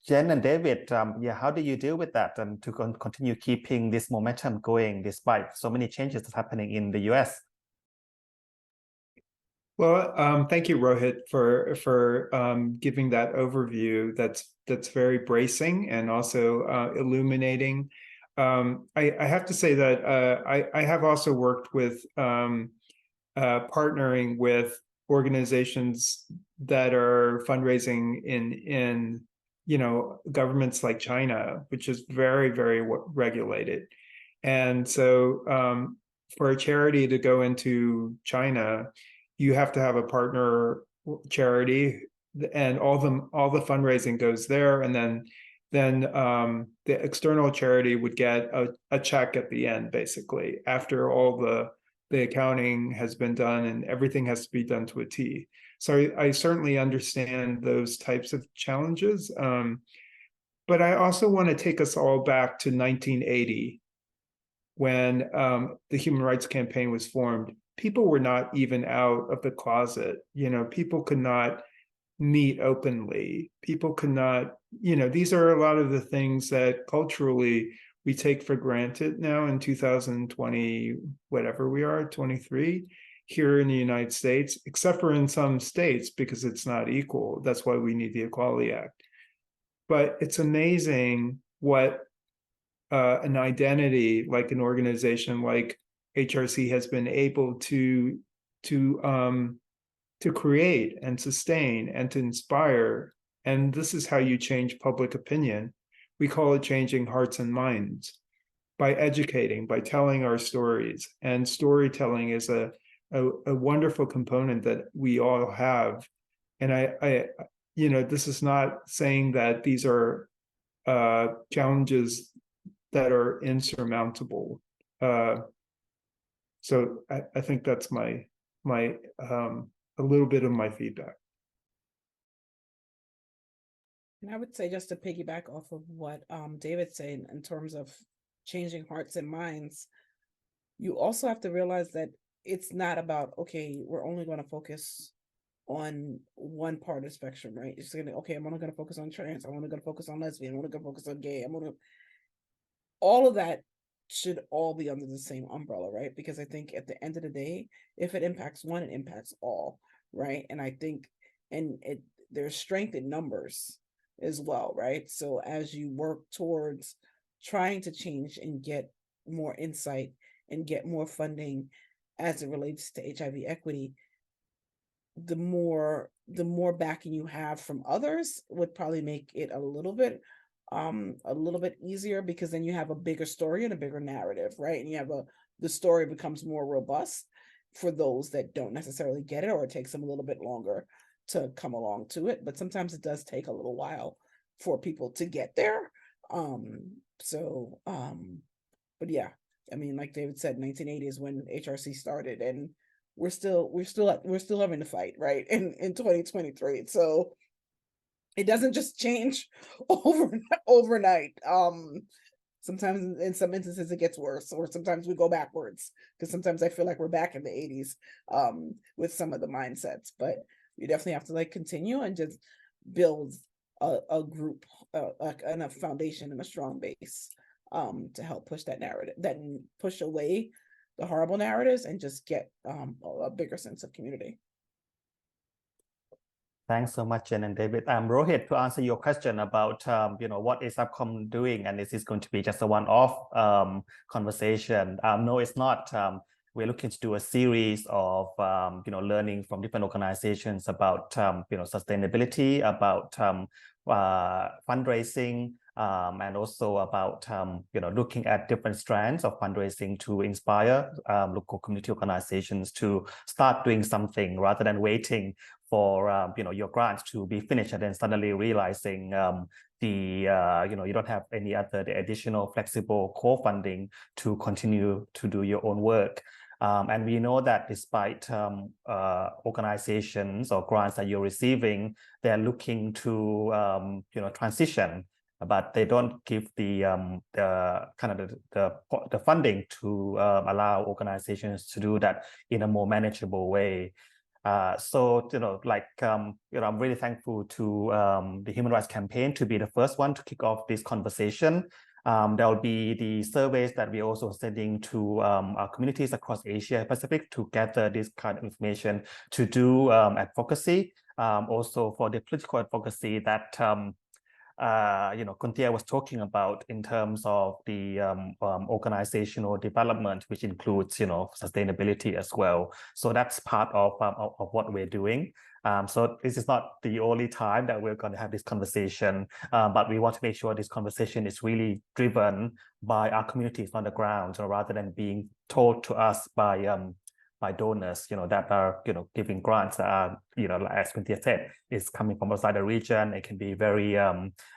Jen and David, how do you deal with that and to continue keeping this momentum going despite so many changes that's happening in the US? Well, thank you, Rohit, for giving that overview. That's very bracing and also illuminating. I have to say that I have also worked with partnering with organizations that are fundraising in governments like China, which is very, very regulated. And so for a charity to go into China, you have to have a partner charity, and all the fundraising goes there, and then then the external charity would get a check at the end, basically, after all the accounting has been done and everything has to be done to a T. So I certainly understand those types of challenges. But I also want to take us all back to 1980, when the Human Rights Campaign was formed. People were not even out of the closet. You know, people could not meet openly. People could not, you know, these are a lot of the things that culturally we take for granted now in 2020, whatever we are, 23, here in the United States, except for in some states, because it's not equal. That's why we need the Equality Act. But it's amazing what an identity like an organization like HRC has been able to create and sustain and to inspire. And this is how you change public opinion. We call it changing hearts and minds, by educating, by telling our stories. And storytelling is a wonderful component that we all have. And I you know, this is not saying that these are challenges that are insurmountable. So I think that's my a little bit of my feedback. And I would say, just to piggyback off of what David said in terms of changing hearts and minds, you also have to realize that it's not about, okay, we're only going to focus on one part of the spectrum, right? It's gonna, okay, I'm only going to focus on trans, I'm only going to focus on lesbian, I'm only going to focus on gay, all of that should all be under the same umbrella, right? Because I think at the end of the day, if it impacts one, it impacts all, right? And I think, there's strength in numbers as well, right? So as you work towards trying to change and get more insight and get more funding as it relates to HIV equity, the more backing you have from others would probably make it a little bit easier, because then you have a bigger story and a bigger narrative, right? And you have the story becomes more robust for those that don't necessarily get it, or it takes them a little bit longer to come along to it. But sometimes it does take a little while for people to get there. But yeah, I mean, like David said, 1980 is when HRC started, and we're still having to fight, right? In 2023. So it doesn't just change overnight. Sometimes in some instances it gets worse, or sometimes we go backwards, because sometimes I feel like we're back in the 80s with some of the mindsets. But you definitely have to like continue and just build a group, and a foundation and a strong base to help push that narrative, that push away the horrible narratives and just get a bigger sense of community. Thanks so much, Jen and David. Rohit, to answer your question about you know, what is Upcom doing, and is this going to be just a one-off conversation? No, it's not. We're looking to do a series of you know, learning from different organizations about you know, sustainability, about fundraising, and also about you know, looking at different strands of fundraising to inspire local community organizations to start doing something, rather than waiting for you know, your grants to be finished and then suddenly realizing you know, you don't have any other additional flexible core funding to continue to do your own work. And we know that despite organizations or grants that you're receiving, they're looking to you know, transition, but they don't give the kind of the funding to allow organizations to do that in a more manageable way. So, you know, like, you know, I'm really thankful to the Human Rights Campaign to be the first one to kick off this conversation. There will be the surveys that we're also sending to our communities across Asia Pacific to gather this kind of information to do advocacy, also for the political advocacy that you know, Kuntia was talking about in terms of the organizational development, which includes, you know, sustainability as well. So that's part of what we're doing. So this is not the only time that we're going to have this conversation, but we want to make sure this conversation is really driven by our communities on the ground, so rather than being told to us by by donors, that are, giving grants. As Cynthia said, it's coming from outside the region. It can be very,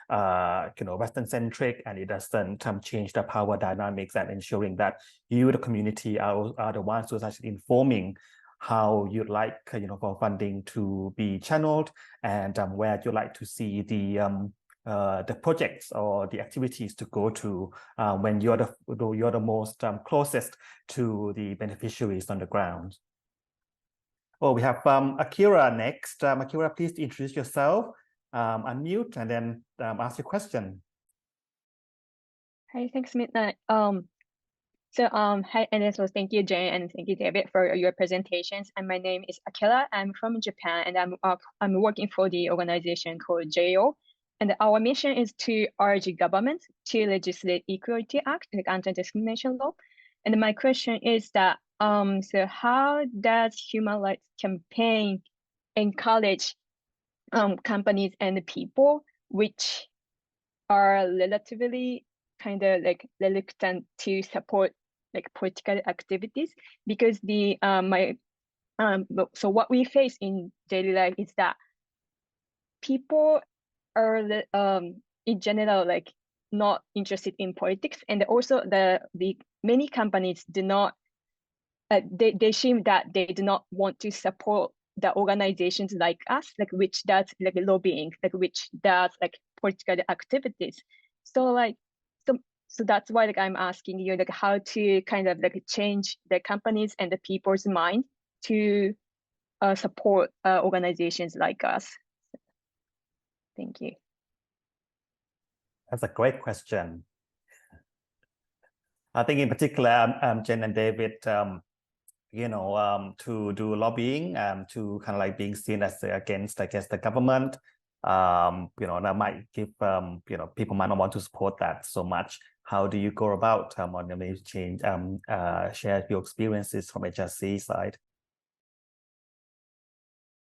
Western centric, and it doesn't change the power dynamics and ensuring that you, the community, are the ones who are actually informing how you'd like, for funding to be channeled, and where you'd like to see the projects or the activities to go to when you're the most closest to the beneficiaries on the ground. Oh, we have Akira next. Akira, please introduce yourself, unmute, and then ask your question. Hi, thanks, Midnight. Hi, and also thank you, Jane, and thank you, David, for your presentations. And my name is Akira. I'm from Japan, and I'm working for the organization called JO. And our mission is to urge government to legislate Equality Act, like anti-discrimination law. And my question is that, so how does human rights campaign encourage companies and people which are relatively kind of like reluctant to support like political activities? Because so what we face in daily life is that people are in general like not interested in politics, and also the many companies do not they seem that they do not want to support the organizations like us, like which does like lobbying, like which does like political activities. So so that's why like I'm asking you like how to kind of like change the companies and the people's mind to support organizations like us. Thank you. That's a great question. I think in particular, Jen and David, to do lobbying, to kind of like being seen as against, I guess, the government, that might give, people might not want to support that so much. How do you go about on the maybe change, share your experiences from HRC side?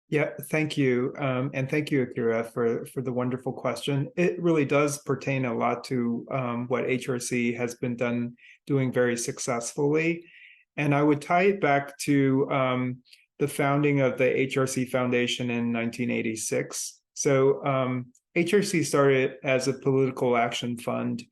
Yeah, thank you. And thank you, Akira, for the wonderful question. It really does pertain a lot to what HRC has been doing very successfully. And I would tie it back to the founding of the HRC Foundation in 1986. So HRC started as a political action fund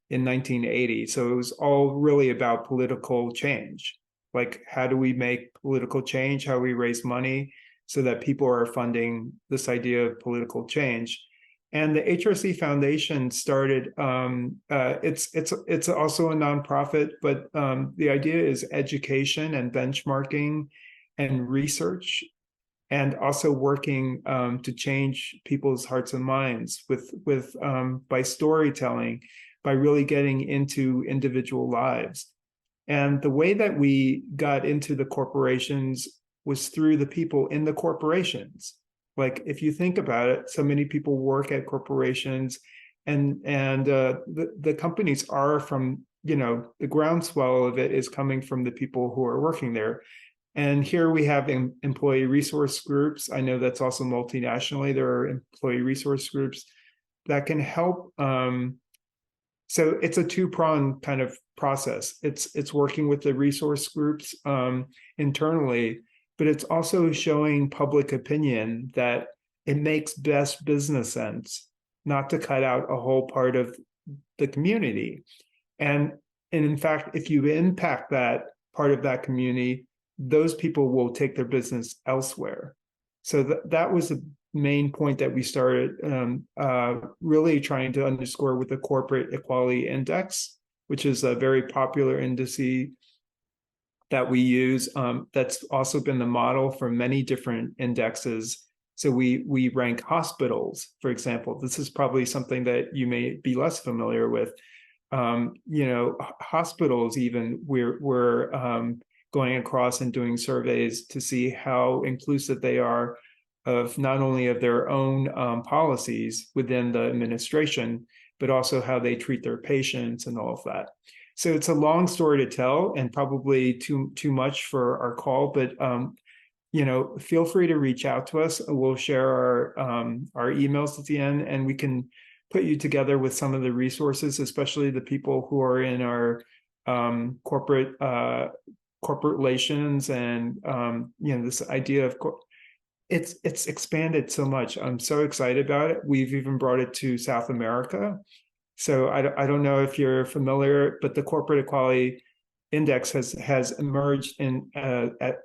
in 1980. So it was all really about political change. Like, how do we make political change? How do we raise money so that people are funding this idea of political change? And the HRC Foundation started, it's also a nonprofit, but the idea is education and benchmarking and research, and also working to change people's hearts and minds with by storytelling, by really getting into individual lives. And the way that we got into the corporations was through the people in the corporations. Like, if you think about it, so many people work at corporations, and the companies are from, the groundswell of it is coming from the people who are working there. And here we have employee resource groups. I know that's also multinationally. There are employee resource groups that can help. So it's a two-pronged kind of process. It's working with the resource groups internally, but it's also showing public opinion that it makes best business sense not to cut out a whole part of the community. And in fact, if you impact that part of that community, those people will take their business elsewhere. So that was the main point that we started really trying to underscore with the Corporate Equality Index, which is a very popular indice that we use. That's also been the model for many different indexes. So we rank hospitals, for example. This is probably something that you may be less familiar with. Hospitals, even we're going across and doing surveys to see how inclusive they are of not only of their own policies within the administration, but also how they treat their patients and all of that. So it's a long story to tell, and probably too much for our call, but feel free to reach out to us. We'll share our emails at the end, and we can put you together with some of the resources, especially the people who are in our corporate corporate relations and this idea of it's expanded so much. I'm so excited about it. We've even brought it to South America. So I don't know if you're familiar, but the Corporate Equality Index has emerged in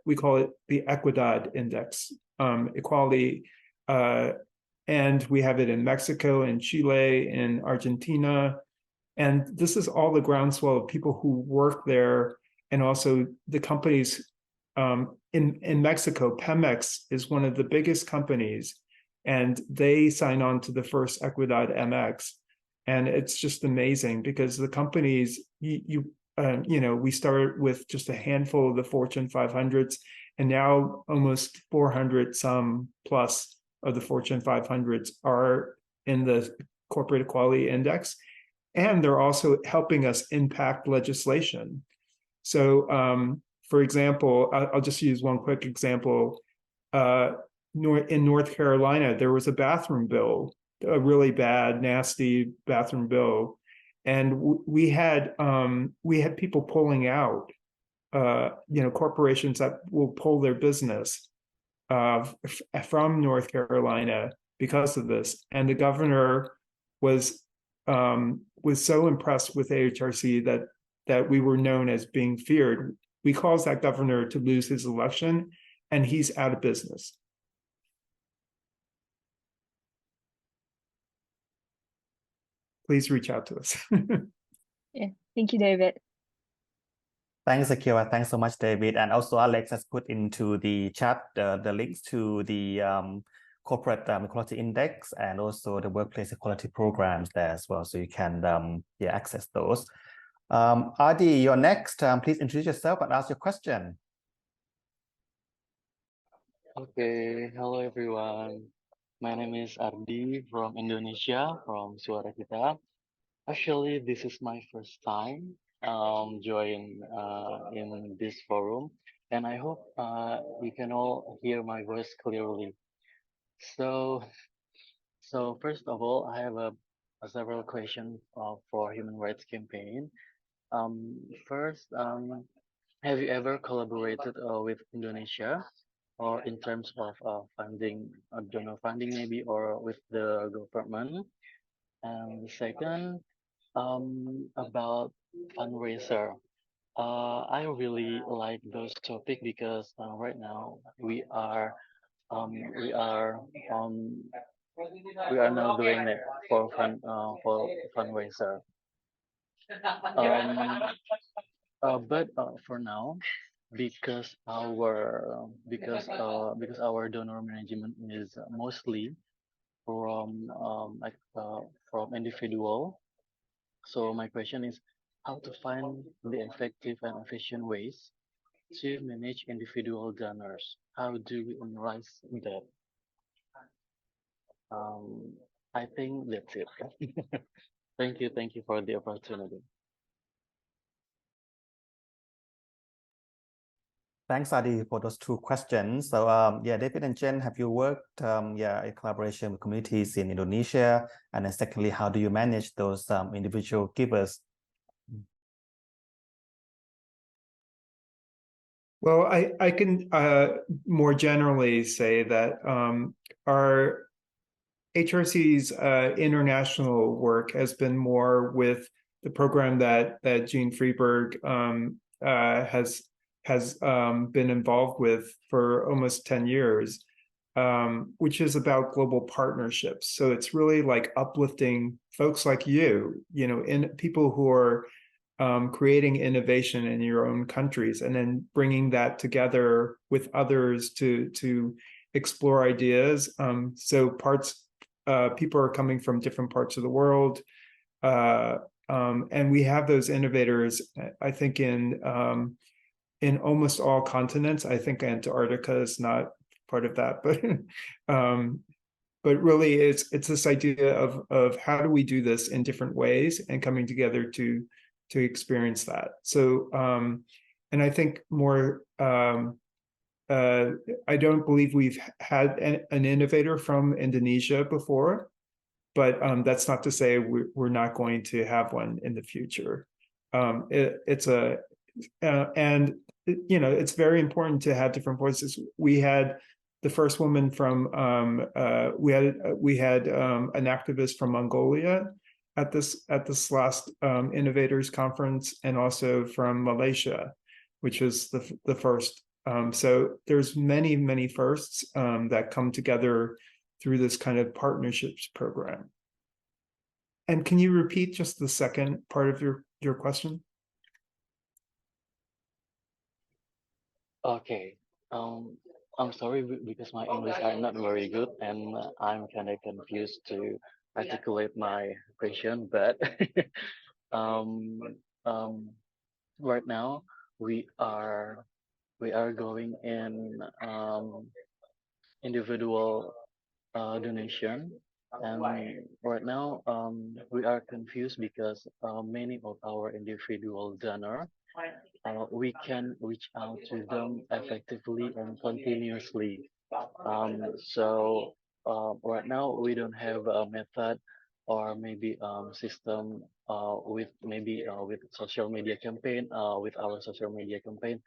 we call it the Equidad Index, equality, and we have it in Mexico, in Chile, in Argentina, and this is all the groundswell of people who work there, and also the companies. In Mexico, Pemex is one of the biggest companies, and they sign on to the first Equidad MX, and it's just amazing because the companies we started with just a handful of the Fortune 500s, and now almost 400 some plus of the Fortune 500s are in the Corporate Equality Index, and they're also helping us impact legislation. So, for example, I'll just use one quick example. In North Carolina, there was a bathroom bill, a really bad, nasty bathroom bill, and we had people pulling out, corporations that will pull their business from North Carolina because of this. And the governor was so impressed with AHRC that we were known as being feared. We caused that governor to lose his election, and he's out of business. Please reach out to us. Yeah, thank you, David. Thanks, Akira. Thanks so much, David. And also, Alex has put into the chat the links to the Corporate Equality Index and also the Workplace Equality programs there as well. So you can access those. Adi, you're next. Please introduce yourself and ask your question. Okay, hello everyone. My name is Ardi from Indonesia, from Suara Kita. Actually, this is my first time join in this forum, and I hope you can all hear my voice clearly. So first of all, I have several questions for Human Rights Campaign. First, have you ever collaborated with Indonesia, or in terms of funding, donor funding maybe, or with the government? And the second, about fundraiser. I really like those topic because right now we are now doing it for fundraiser. But for now, because our donor management is mostly from from individual. So my question is how to find the effective and efficient ways to manage individual donors. How do we analyze that? I think that's it. Thank you for the opportunity. Thanks, Adi, for those two questions. So, David and Jen, have you worked, in collaboration with communities in Indonesia? And then secondly, how do you manage those individual givers? Well, I can more generally say that our HRC's international work has been more with the program that Jean Freeberg has been involved with for almost 10 years, which is about global partnerships. So it's really like uplifting folks like you in people who are creating innovation in your own countries, and then bringing that together with others to explore ideas. So people are coming from different parts of the world, and we have those innovators, I think, in almost all continents. I think Antarctica is not part of that, but really it's this idea of how do we do this in different ways and coming together to experience that. So and I think more I don't believe we've had an innovator from Indonesia before, but that's not to say we're not going to have one in the future. And it's very important to have different voices. We had the first woman from we had an activist from Mongolia at this last innovators conference, and also from Malaysia, which was the first. So there's many firsts that come together through this kind of partnerships program. And can you repeat just the second part of your question? Okay. I'm sorry because my English are not very good and I'm kind of confused to articulate my question. But um, um, right now we are going in individual donation, and right now we are confused because many of our individual donor we can reach out to them effectively and continuously. So right now we don't have a method or maybe system with maybe with social media campaign with our social media campaign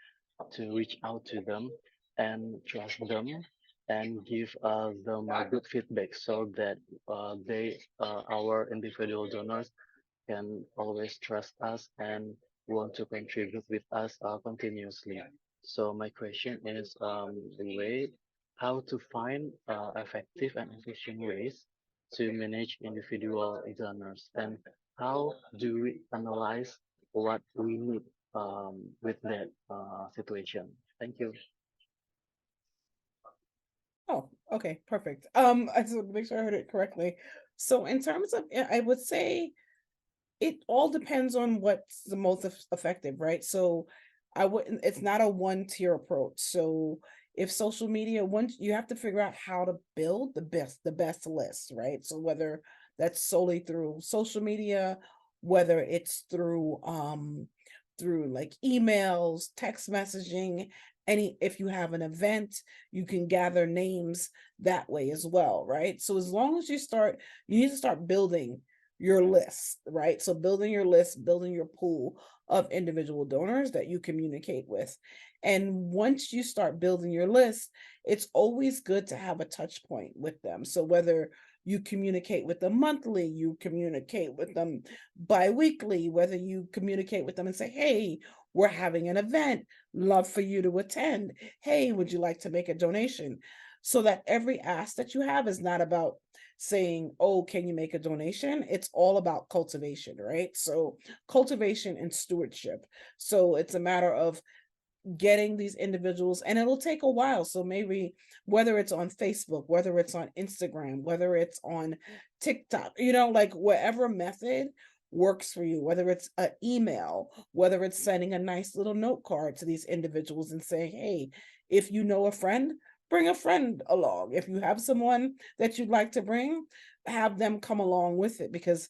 to reach out to them and trust them and give them a good feedback so that our individual donors can always trust us and want to contribute with us continuously. So my question is the way how to find effective and efficient ways to manage individual donors, and how do we analyze what we need with that situation. Thank you. Oh, okay, perfect. I just want to make sure I heard it correctly. So in terms of, I would say it all depends on what's the most effective, right? So I wouldn't, it's not a one-tier approach. So if social media, once you have to figure out how to build the best list, right? So whether that's solely through social media, whether it's through like emails, text messaging, if you have an event, you can gather names that way as well, right? So as long as you need to start building your list, right? So building your list, building your pool of individual donors that you communicate with. And once you start building your list, it's always good to have a touch point with them. So whether you communicate with them monthly, you communicate with them bi-weekly, whether you communicate with them and say, hey, we're having an event, love for you to attend. Hey, would you like to make a donation? So that every ask that you have is not about saying, oh, can you make a donation? It's all about cultivation, right? So cultivation and stewardship. So it's a matter of getting these individuals, and it'll take a while. So maybe whether it's on Facebook, whether it's on Instagram, whether it's on TikTok, like whatever method works for you, whether it's an email, whether it's sending a nice little note card to these individuals and saying, hey, if you know a friend, bring a friend along. If you have someone that you'd like to bring, have them come along with it, because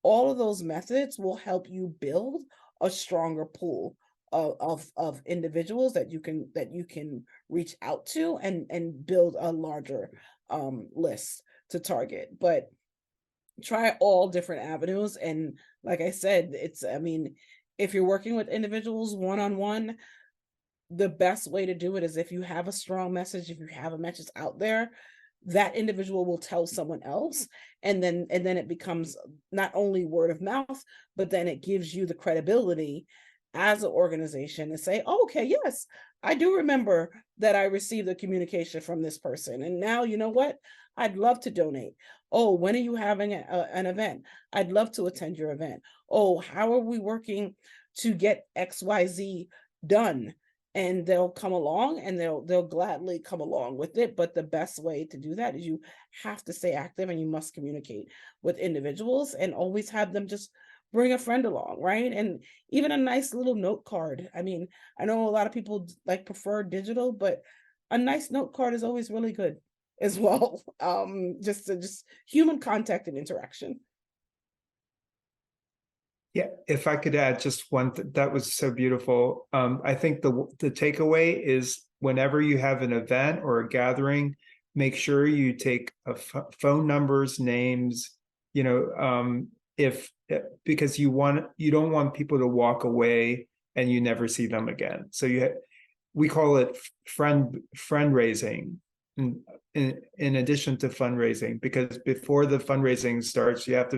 all of those methods will help you build a stronger pool of individuals that you can reach out to and build a larger list to target. But try all different avenues. And like I said, if you're working with individuals one-on-one, the best way to do it is if you have a strong message, if you have a message out there, that individual will tell someone else, and then it becomes not only word of mouth, but then it gives you the credibility as an organization and say, oh, okay, yes, I do remember that I received a communication from this person, and now you know what, I'd love to donate. Oh, when are you having an event? I'd love to attend your event. Oh, how are we working to get XYZ done? And they'll come along, and they'll gladly come along with it. But the best way to do that is you have to stay active, and you must communicate with individuals and always have them just bring a friend along, right? And even a nice little note card. I mean, I know a lot of people prefer digital, but a nice note card is always really good as well. Just human contact and interaction. Yeah, if I could add just one, that was so beautiful. I think the takeaway is whenever you have an event or a gathering, make sure you take phone numbers, names, because you don't want people to walk away and you never see them again. So we call it friend raising in addition to fundraising, because before the fundraising starts, they have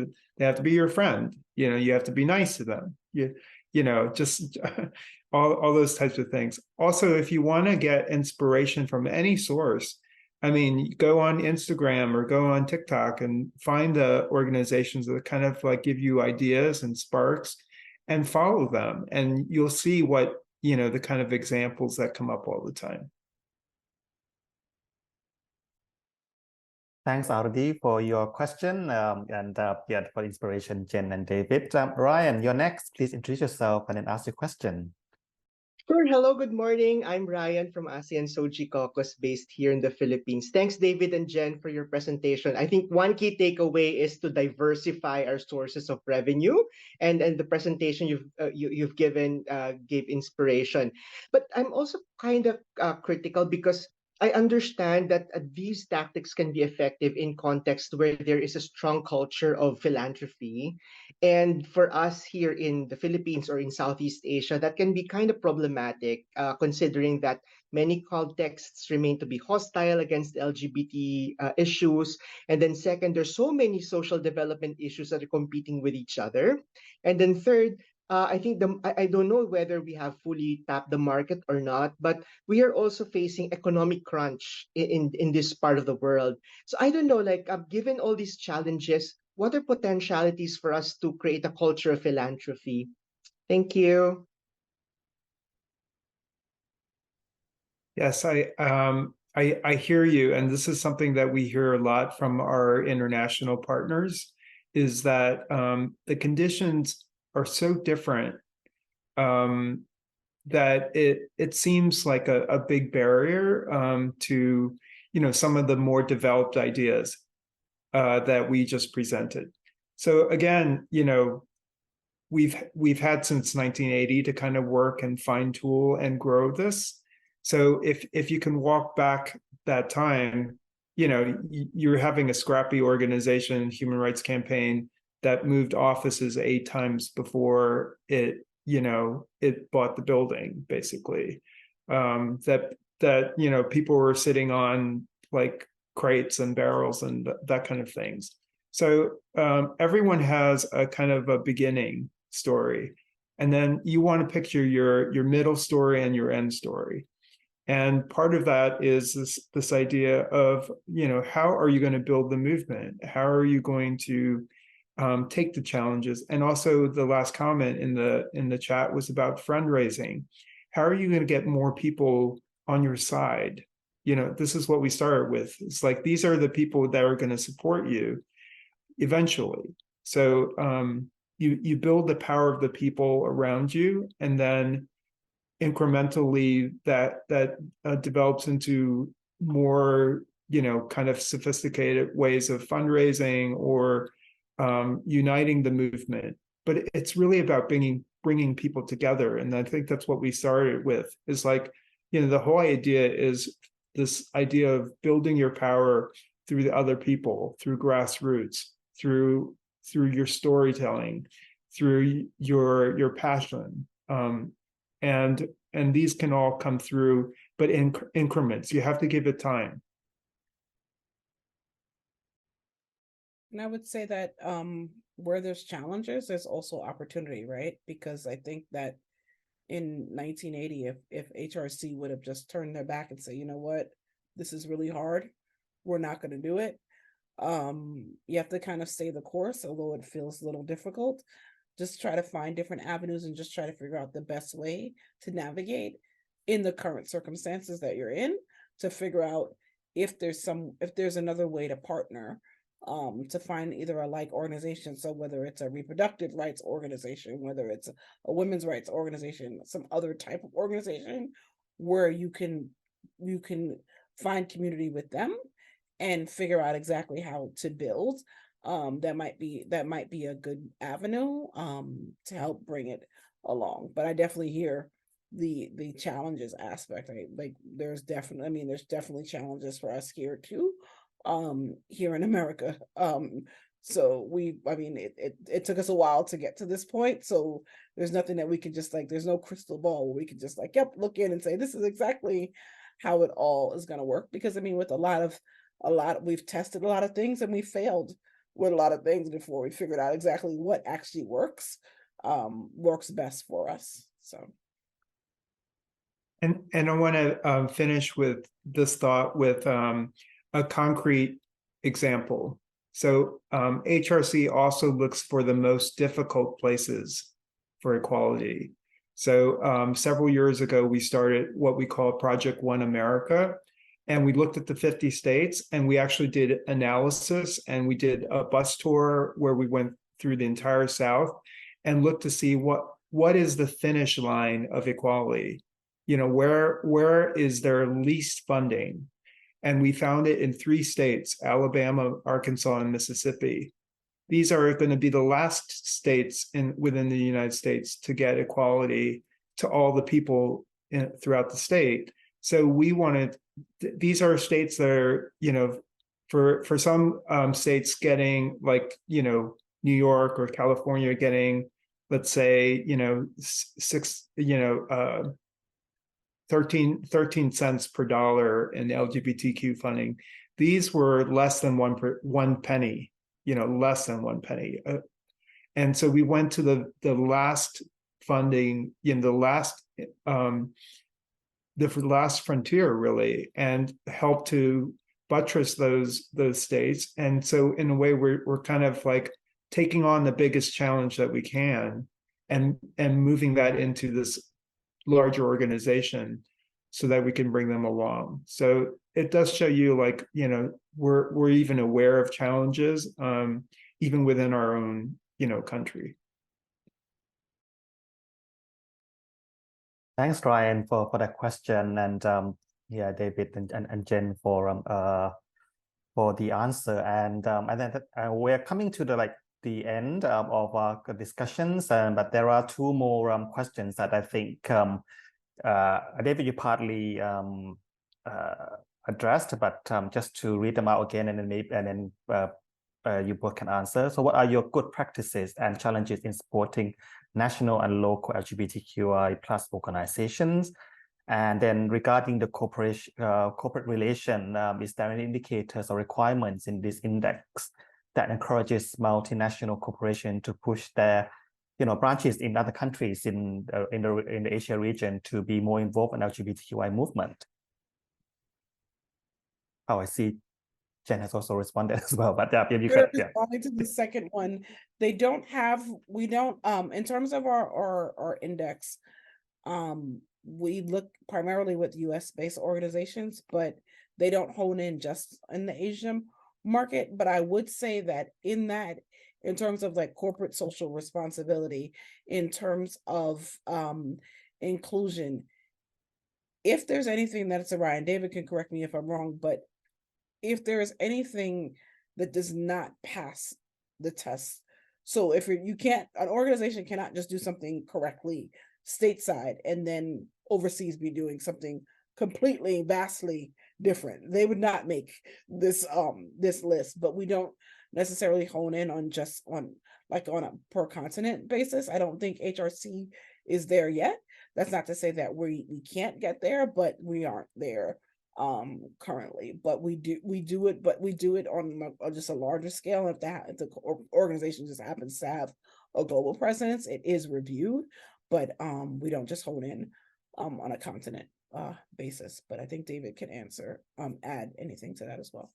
to be your friend. You have to be nice to them. Just all those types of things. Also, if you want to get inspiration from any source, I mean, go on Instagram or go on TikTok and find the organizations that kind of like give you ideas and sparks, and follow them, and you'll see what, the kind of examples that come up all the time. Thanks, Ardi, for your question, and for inspiration, Jen and David. Ryan, you're next. Please introduce yourself and then ask your question. Sure. Hello, good morning. I'm Ryan from ASEAN Soji Caucus based here in the Philippines. Thanks, David and Jen, for your presentation. I think one key takeaway is to diversify our sources of revenue, and the presentation you've given gave inspiration. But I'm also kind of critical because I understand that these tactics can be effective in context where there is a strong culture of philanthropy. And for us here in the Philippines or in Southeast Asia, that can be kind of problematic, considering that many contexts remain to be hostile against LGBT issues. And then second, there's so many social development issues that are competing with each other. And then third, I think I don't know whether we have fully tapped the market or not, but we are also facing economic crunch in this part of the world. So I don't know, like given all these challenges, what are potentialities for us to create a culture of philanthropy? Thank you. Yes, I hear you, and this is something that we hear a lot from our international partners, is that the conditions are so different that it seems like a big barrier to some of the more developed ideas that we just presented. So again, we've had since 1980 to kind of work and fine tool and grow this. So if you can walk back that time, you're having a scrappy organization, Human Rights Campaign, that moved offices 8 times before it bought the building, basically. That people were sitting on like crates and barrels and that kind of things. So everyone has a kind of a beginning story, and then you want to picture your middle story and your end story. And part of that is this idea of, how are you going to build the movement? How are you going to take the challenges? And also the last comment in the chat was about fundraising. How are you going to get more people on your side? This is what we started with. It's like, these are the people that are going to support you eventually. So you build the power of the people around you, and then incrementally that develops into more kind of sophisticated ways of fundraising or uniting the movement. But it's really about bringing people together, and I think that's what we started with. Is like, the whole idea is this idea of building your power through the other people, through grassroots, through your storytelling, through your passion. And these can all come through, but in increments. You have to give it time. And I would say that where there's challenges, there's also opportunity, right? Because I think that in 1980, if HRC would have just turned their back and said, you know what, this is really hard, we're not going to do it. You have to kind of stay the course, although it feels a little difficult. Just try to find different avenues and just try to figure out the best way to navigate in the current circumstances that you're in, to figure out if there's another way to partner, to find either a like organization. So whether it's a reproductive rights organization, whether it's a women's rights organization, some other type of organization where you can find community with them and figure out exactly how to build. That might be a good avenue to help bring it along. But I definitely hear the challenges aspect. There's definitely challenges for us here too, here in America. So I mean, it took us a while to get to this point. So there's nothing that we can just like, there's no crystal ball where we can just like, yep, look in and say, this is exactly how it all is going to work. Because I mean, with we've tested a lot of things and we failed with a lot of things before we figured out exactly what actually works best for us. So. And I want to finish with this thought with a concrete example. So HRC also looks for the most difficult places for equality. So several years ago, we started what we call Project One America, and we looked at the 50 states, and we actually did analysis, and we did a bus tour where we went through the entire South and looked to see what is the finish line of equality. You know, where is there least funding? And we found it in 3 states, Alabama, Arkansas, and Mississippi. These are going to be the last states within the United States to get equality to all the people throughout the state. So we wanted, these are states that are, you know, for some states getting like, you know, New York or California getting, let's say, you know, 13 cents per dollar in LGBTQ funding. These were less than one penny, you know, less than 1 penny. And so we went to the last funding, in the last frontier really, and helped to buttress those states. And so in a way, we're kind of like taking on the biggest challenge that we can and moving that into this larger organization so that we can bring them along. So it does show you, like, you know, we're even aware of challenges, even within our own, you know, country. Thanks, Ryan, for that question, and yeah, David and Jen for the answer. And then we're coming to the end of our discussions, but there are 2 more questions that I think David, you partly addressed, but just to read them out again, and then you both can answer. So what are your good practices and challenges in supporting national and local LGBTQI plus organizations? And then regarding the corporate relation, is there any indicators or requirements in this index that encourages multinational corporations to push their, you know, branches in other countries in the Asia region to be more involved in LGBTQI movement? Oh, I see Jen has also responded as well, but yeah, you can. Yeah. Responding to the second one, we don't, in terms of our index, we look primarily with US-based organizations, but they don't hone in just in the Asian market. But I would say that in terms of like corporate social responsibility, in terms of inclusion, if there's anything that's around, David can correct me if I'm wrong, but if there is anything that does not pass the test, so if an organization cannot just do something correctly stateside and then overseas be doing something completely vastly different, they would not make this list. But we don't necessarily hone in on a per continent basis. I don't think HRC is there yet. That's not to say that we can't get there, but we aren't there currently. But we do it on just a larger scale. If the organization just happens to have a global presence, it is reviewed, but we don't just hone in on a continent basis. But I think David can add anything to that as well.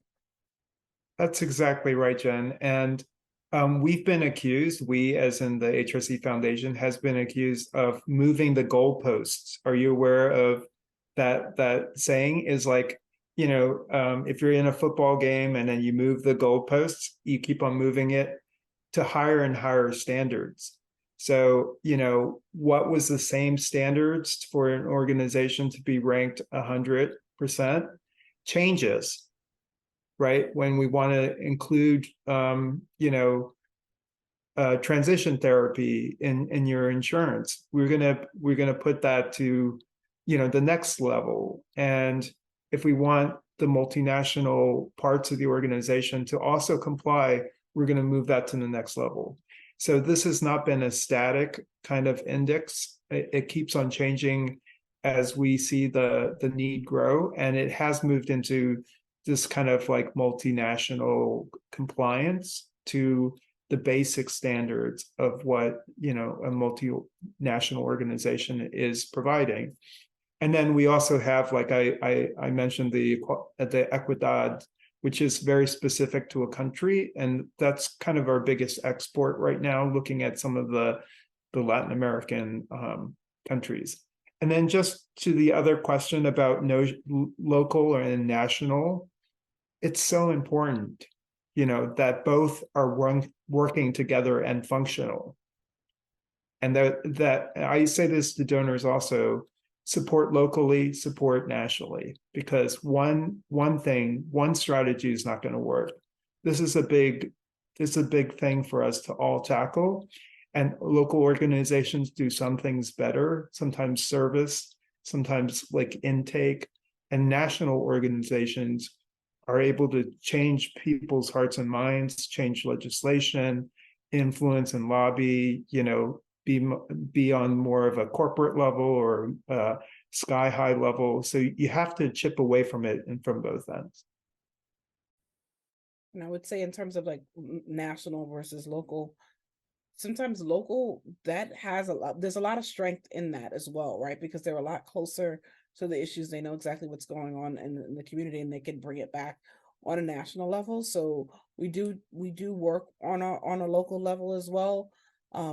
That's exactly right, Jen. And we've been accused, we as in the HRC Foundation has been accused of moving the goalposts. Are you aware of that saying? Is like, you know, if you're in a football game and then you move the goalposts, you keep on moving it to higher and higher standards. So, you know, what was the same standards for an organization to be ranked 100% changes, right? When we want to include, you know, transition therapy in your insurance, we're gonna put that to, you know, the next level. And if we want the multinational parts of the organization to also comply we're going to move that to the next level. So this has not been a static kind of index. It keeps on changing as we see the need grow, and it has moved into this kind of like multinational compliance to the basic standards of what, you know, a multinational organization is providing. And then we also have, like I mentioned, the Equidad, which is very specific to a country, and that's kind of our biggest export right now, looking at some of the Latin American countries. And then just to the other question about local and national, it's so important, you know, that both are working together and functional. And that I say this to donors also: support locally, support nationally, because one strategy is not going to work. This is a big thing for us to all tackle. And local organizations do some things better, sometimes service, sometimes like intake, and national organizations are able to change people's hearts and minds, change legislation, influence and lobby, you know, be on more of a corporate level or sky high level. So you have to chip away from it and from both ends. And I would say, in terms of like national versus local, sometimes local, that has there's a lot of strength in that as well, right? Because they're a lot closer to the issues. They know exactly what's going on in the community, and they can bring it back on a national level. So we do work on a local level as well.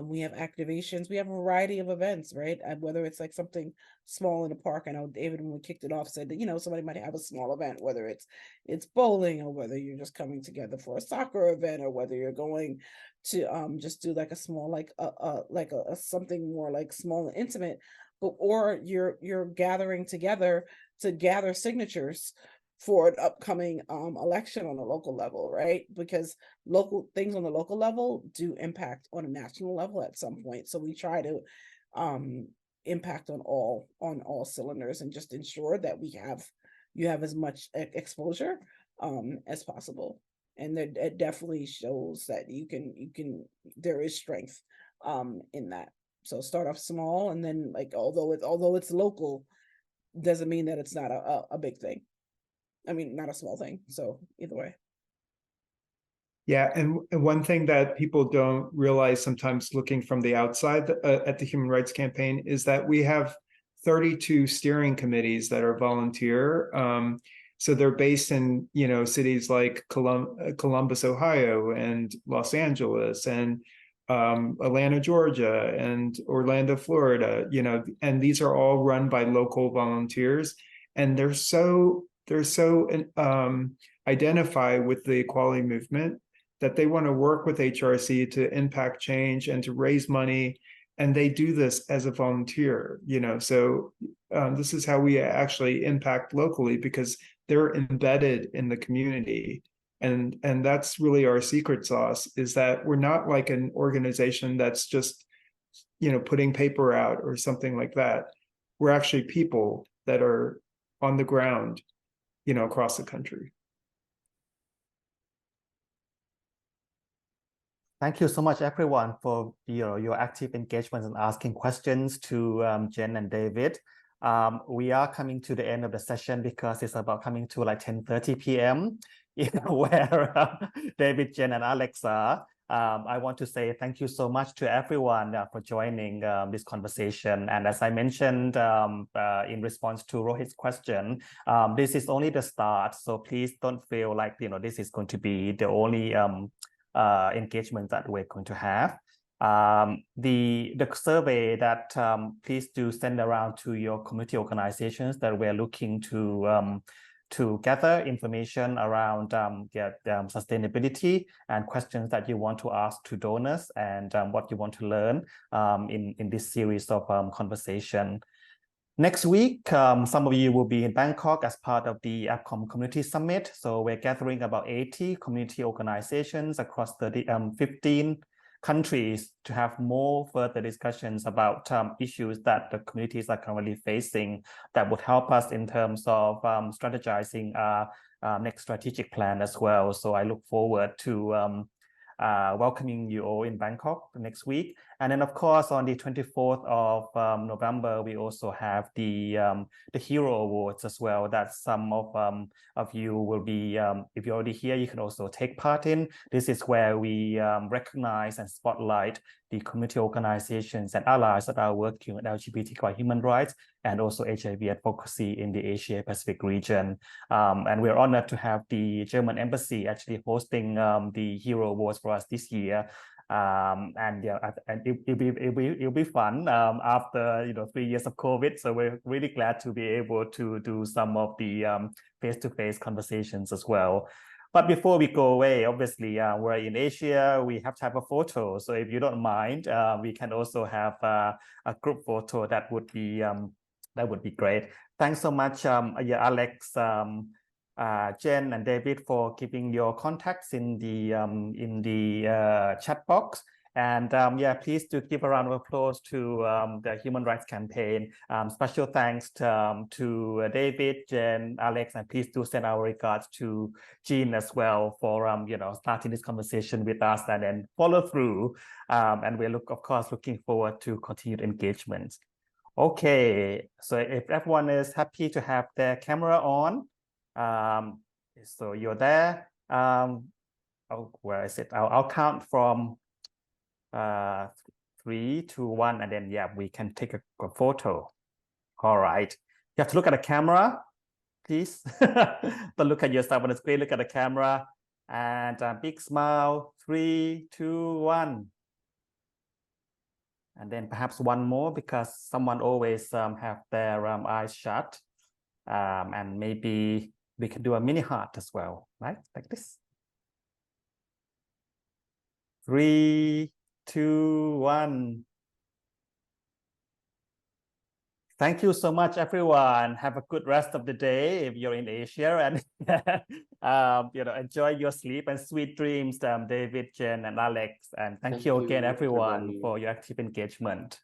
We have activations, we have a variety of events, right? Whether it's like something small in a park. I know David, when we kicked it off, said that, you know, somebody might have a small event, whether it's bowling, or whether you're just coming together for a soccer event, or whether you're going to just do like a small, like a something more like small and intimate, but or you're gathering together to gather signatures for an upcoming election on a local level, right? Because local things on the local level do impact on a national level at some point. So we try to impact on all cylinders, and just ensure that you have as much exposure as possible. And it definitely shows that you can there is strength in that. So start off small, and then, like, although it's local, doesn't mean that it's not a big thing. I mean, not a small thing. So either way. Yeah, and one thing that people don't realize sometimes, looking from the outside at the Human Rights Campaign, is that we have 32 steering committees that are volunteer. So they're based in, you know, cities like Columbus, Ohio, and Los Angeles, and Atlanta, Georgia, and Orlando, Florida. You know, and these are all run by local volunteers, and they're so identify with the equality movement that they want to work with HRC to impact change and to raise money, and they do this as a volunteer, you know. So this is how we actually impact locally, because they're embedded in the community, and that's really our secret sauce, is that we're not like an organization that's just, you know, putting paper out or something like that. We're actually people that are on the ground, you know, across the country. Thank you so much, everyone, for your active engagement and asking questions to Jen and David. We are coming to the end of the session, because it's about coming to like 10:30 p.m. where David, Jen, and Alex are. I want to say thank you so much to everyone for joining this conversation. And as I mentioned in response to Rohit's question, this is only the start. So please don't feel like, you know, this is going to be the only engagement that we're going to have. The survey that please do send around to your community organizations that we're looking to gather information around sustainability, and questions that you want to ask to donors, and what you want to learn in this series of conversation. Next week, some of you will be in Bangkok as part of the AppCom Community Summit. So we're gathering about 80 community organizations across 15 countries to have more further discussions about issues that the communities are currently facing, that would help us in terms of strategizing our next strategic plan as well. So I look forward to welcoming you all in Bangkok next week. And then, of course, on the 24th of November, we also have the Hero Awards as well. That some of you will be, if you're already here, you can also take part in. This is where we recognize and spotlight the community organizations and allies that are working with LGBTQI human rights and also HIV advocacy in the Asia Pacific region. And we're honored to have the German embassy actually hosting the Hero Awards for us this year. And yeah, and it'll be fun after 3 years of COVID. So we're really glad to be able to do some of the face-to-face conversations as well. But before we go away, obviously we're in Asia. We have to have a photo. So if you don't mind, we can also have a group photo. That would be great. Thanks so much, Alex, Jen, and David for giving your contacts in the chat box. And please do give a round of applause to the Human Rights Campaign. Special thanks to David, Jen, Alex, and please do send our regards to Jean as well for starting this conversation with us and then follow through. And we're of course looking forward to continued engagement. Okay, so if everyone is happy to have their camera on, so you're there. Where is it? I'll count from 3, 2, 1, and then we can take a photo. All right, you have to look at the camera, please. Don't look at yourself on the screen. Look at the camera and big smile. 3, 2, 1. And then perhaps one more because someone always have their eyes shut. And maybe we can do a mini heart as well, right? Like this. 3, 2, 1. Thank you so much, everyone. Have a good rest of the day if you're in Asia, and enjoy your sleep and sweet dreams, David, Jen, and Alex. And thank you again, everyone, everybody. for your active engagement.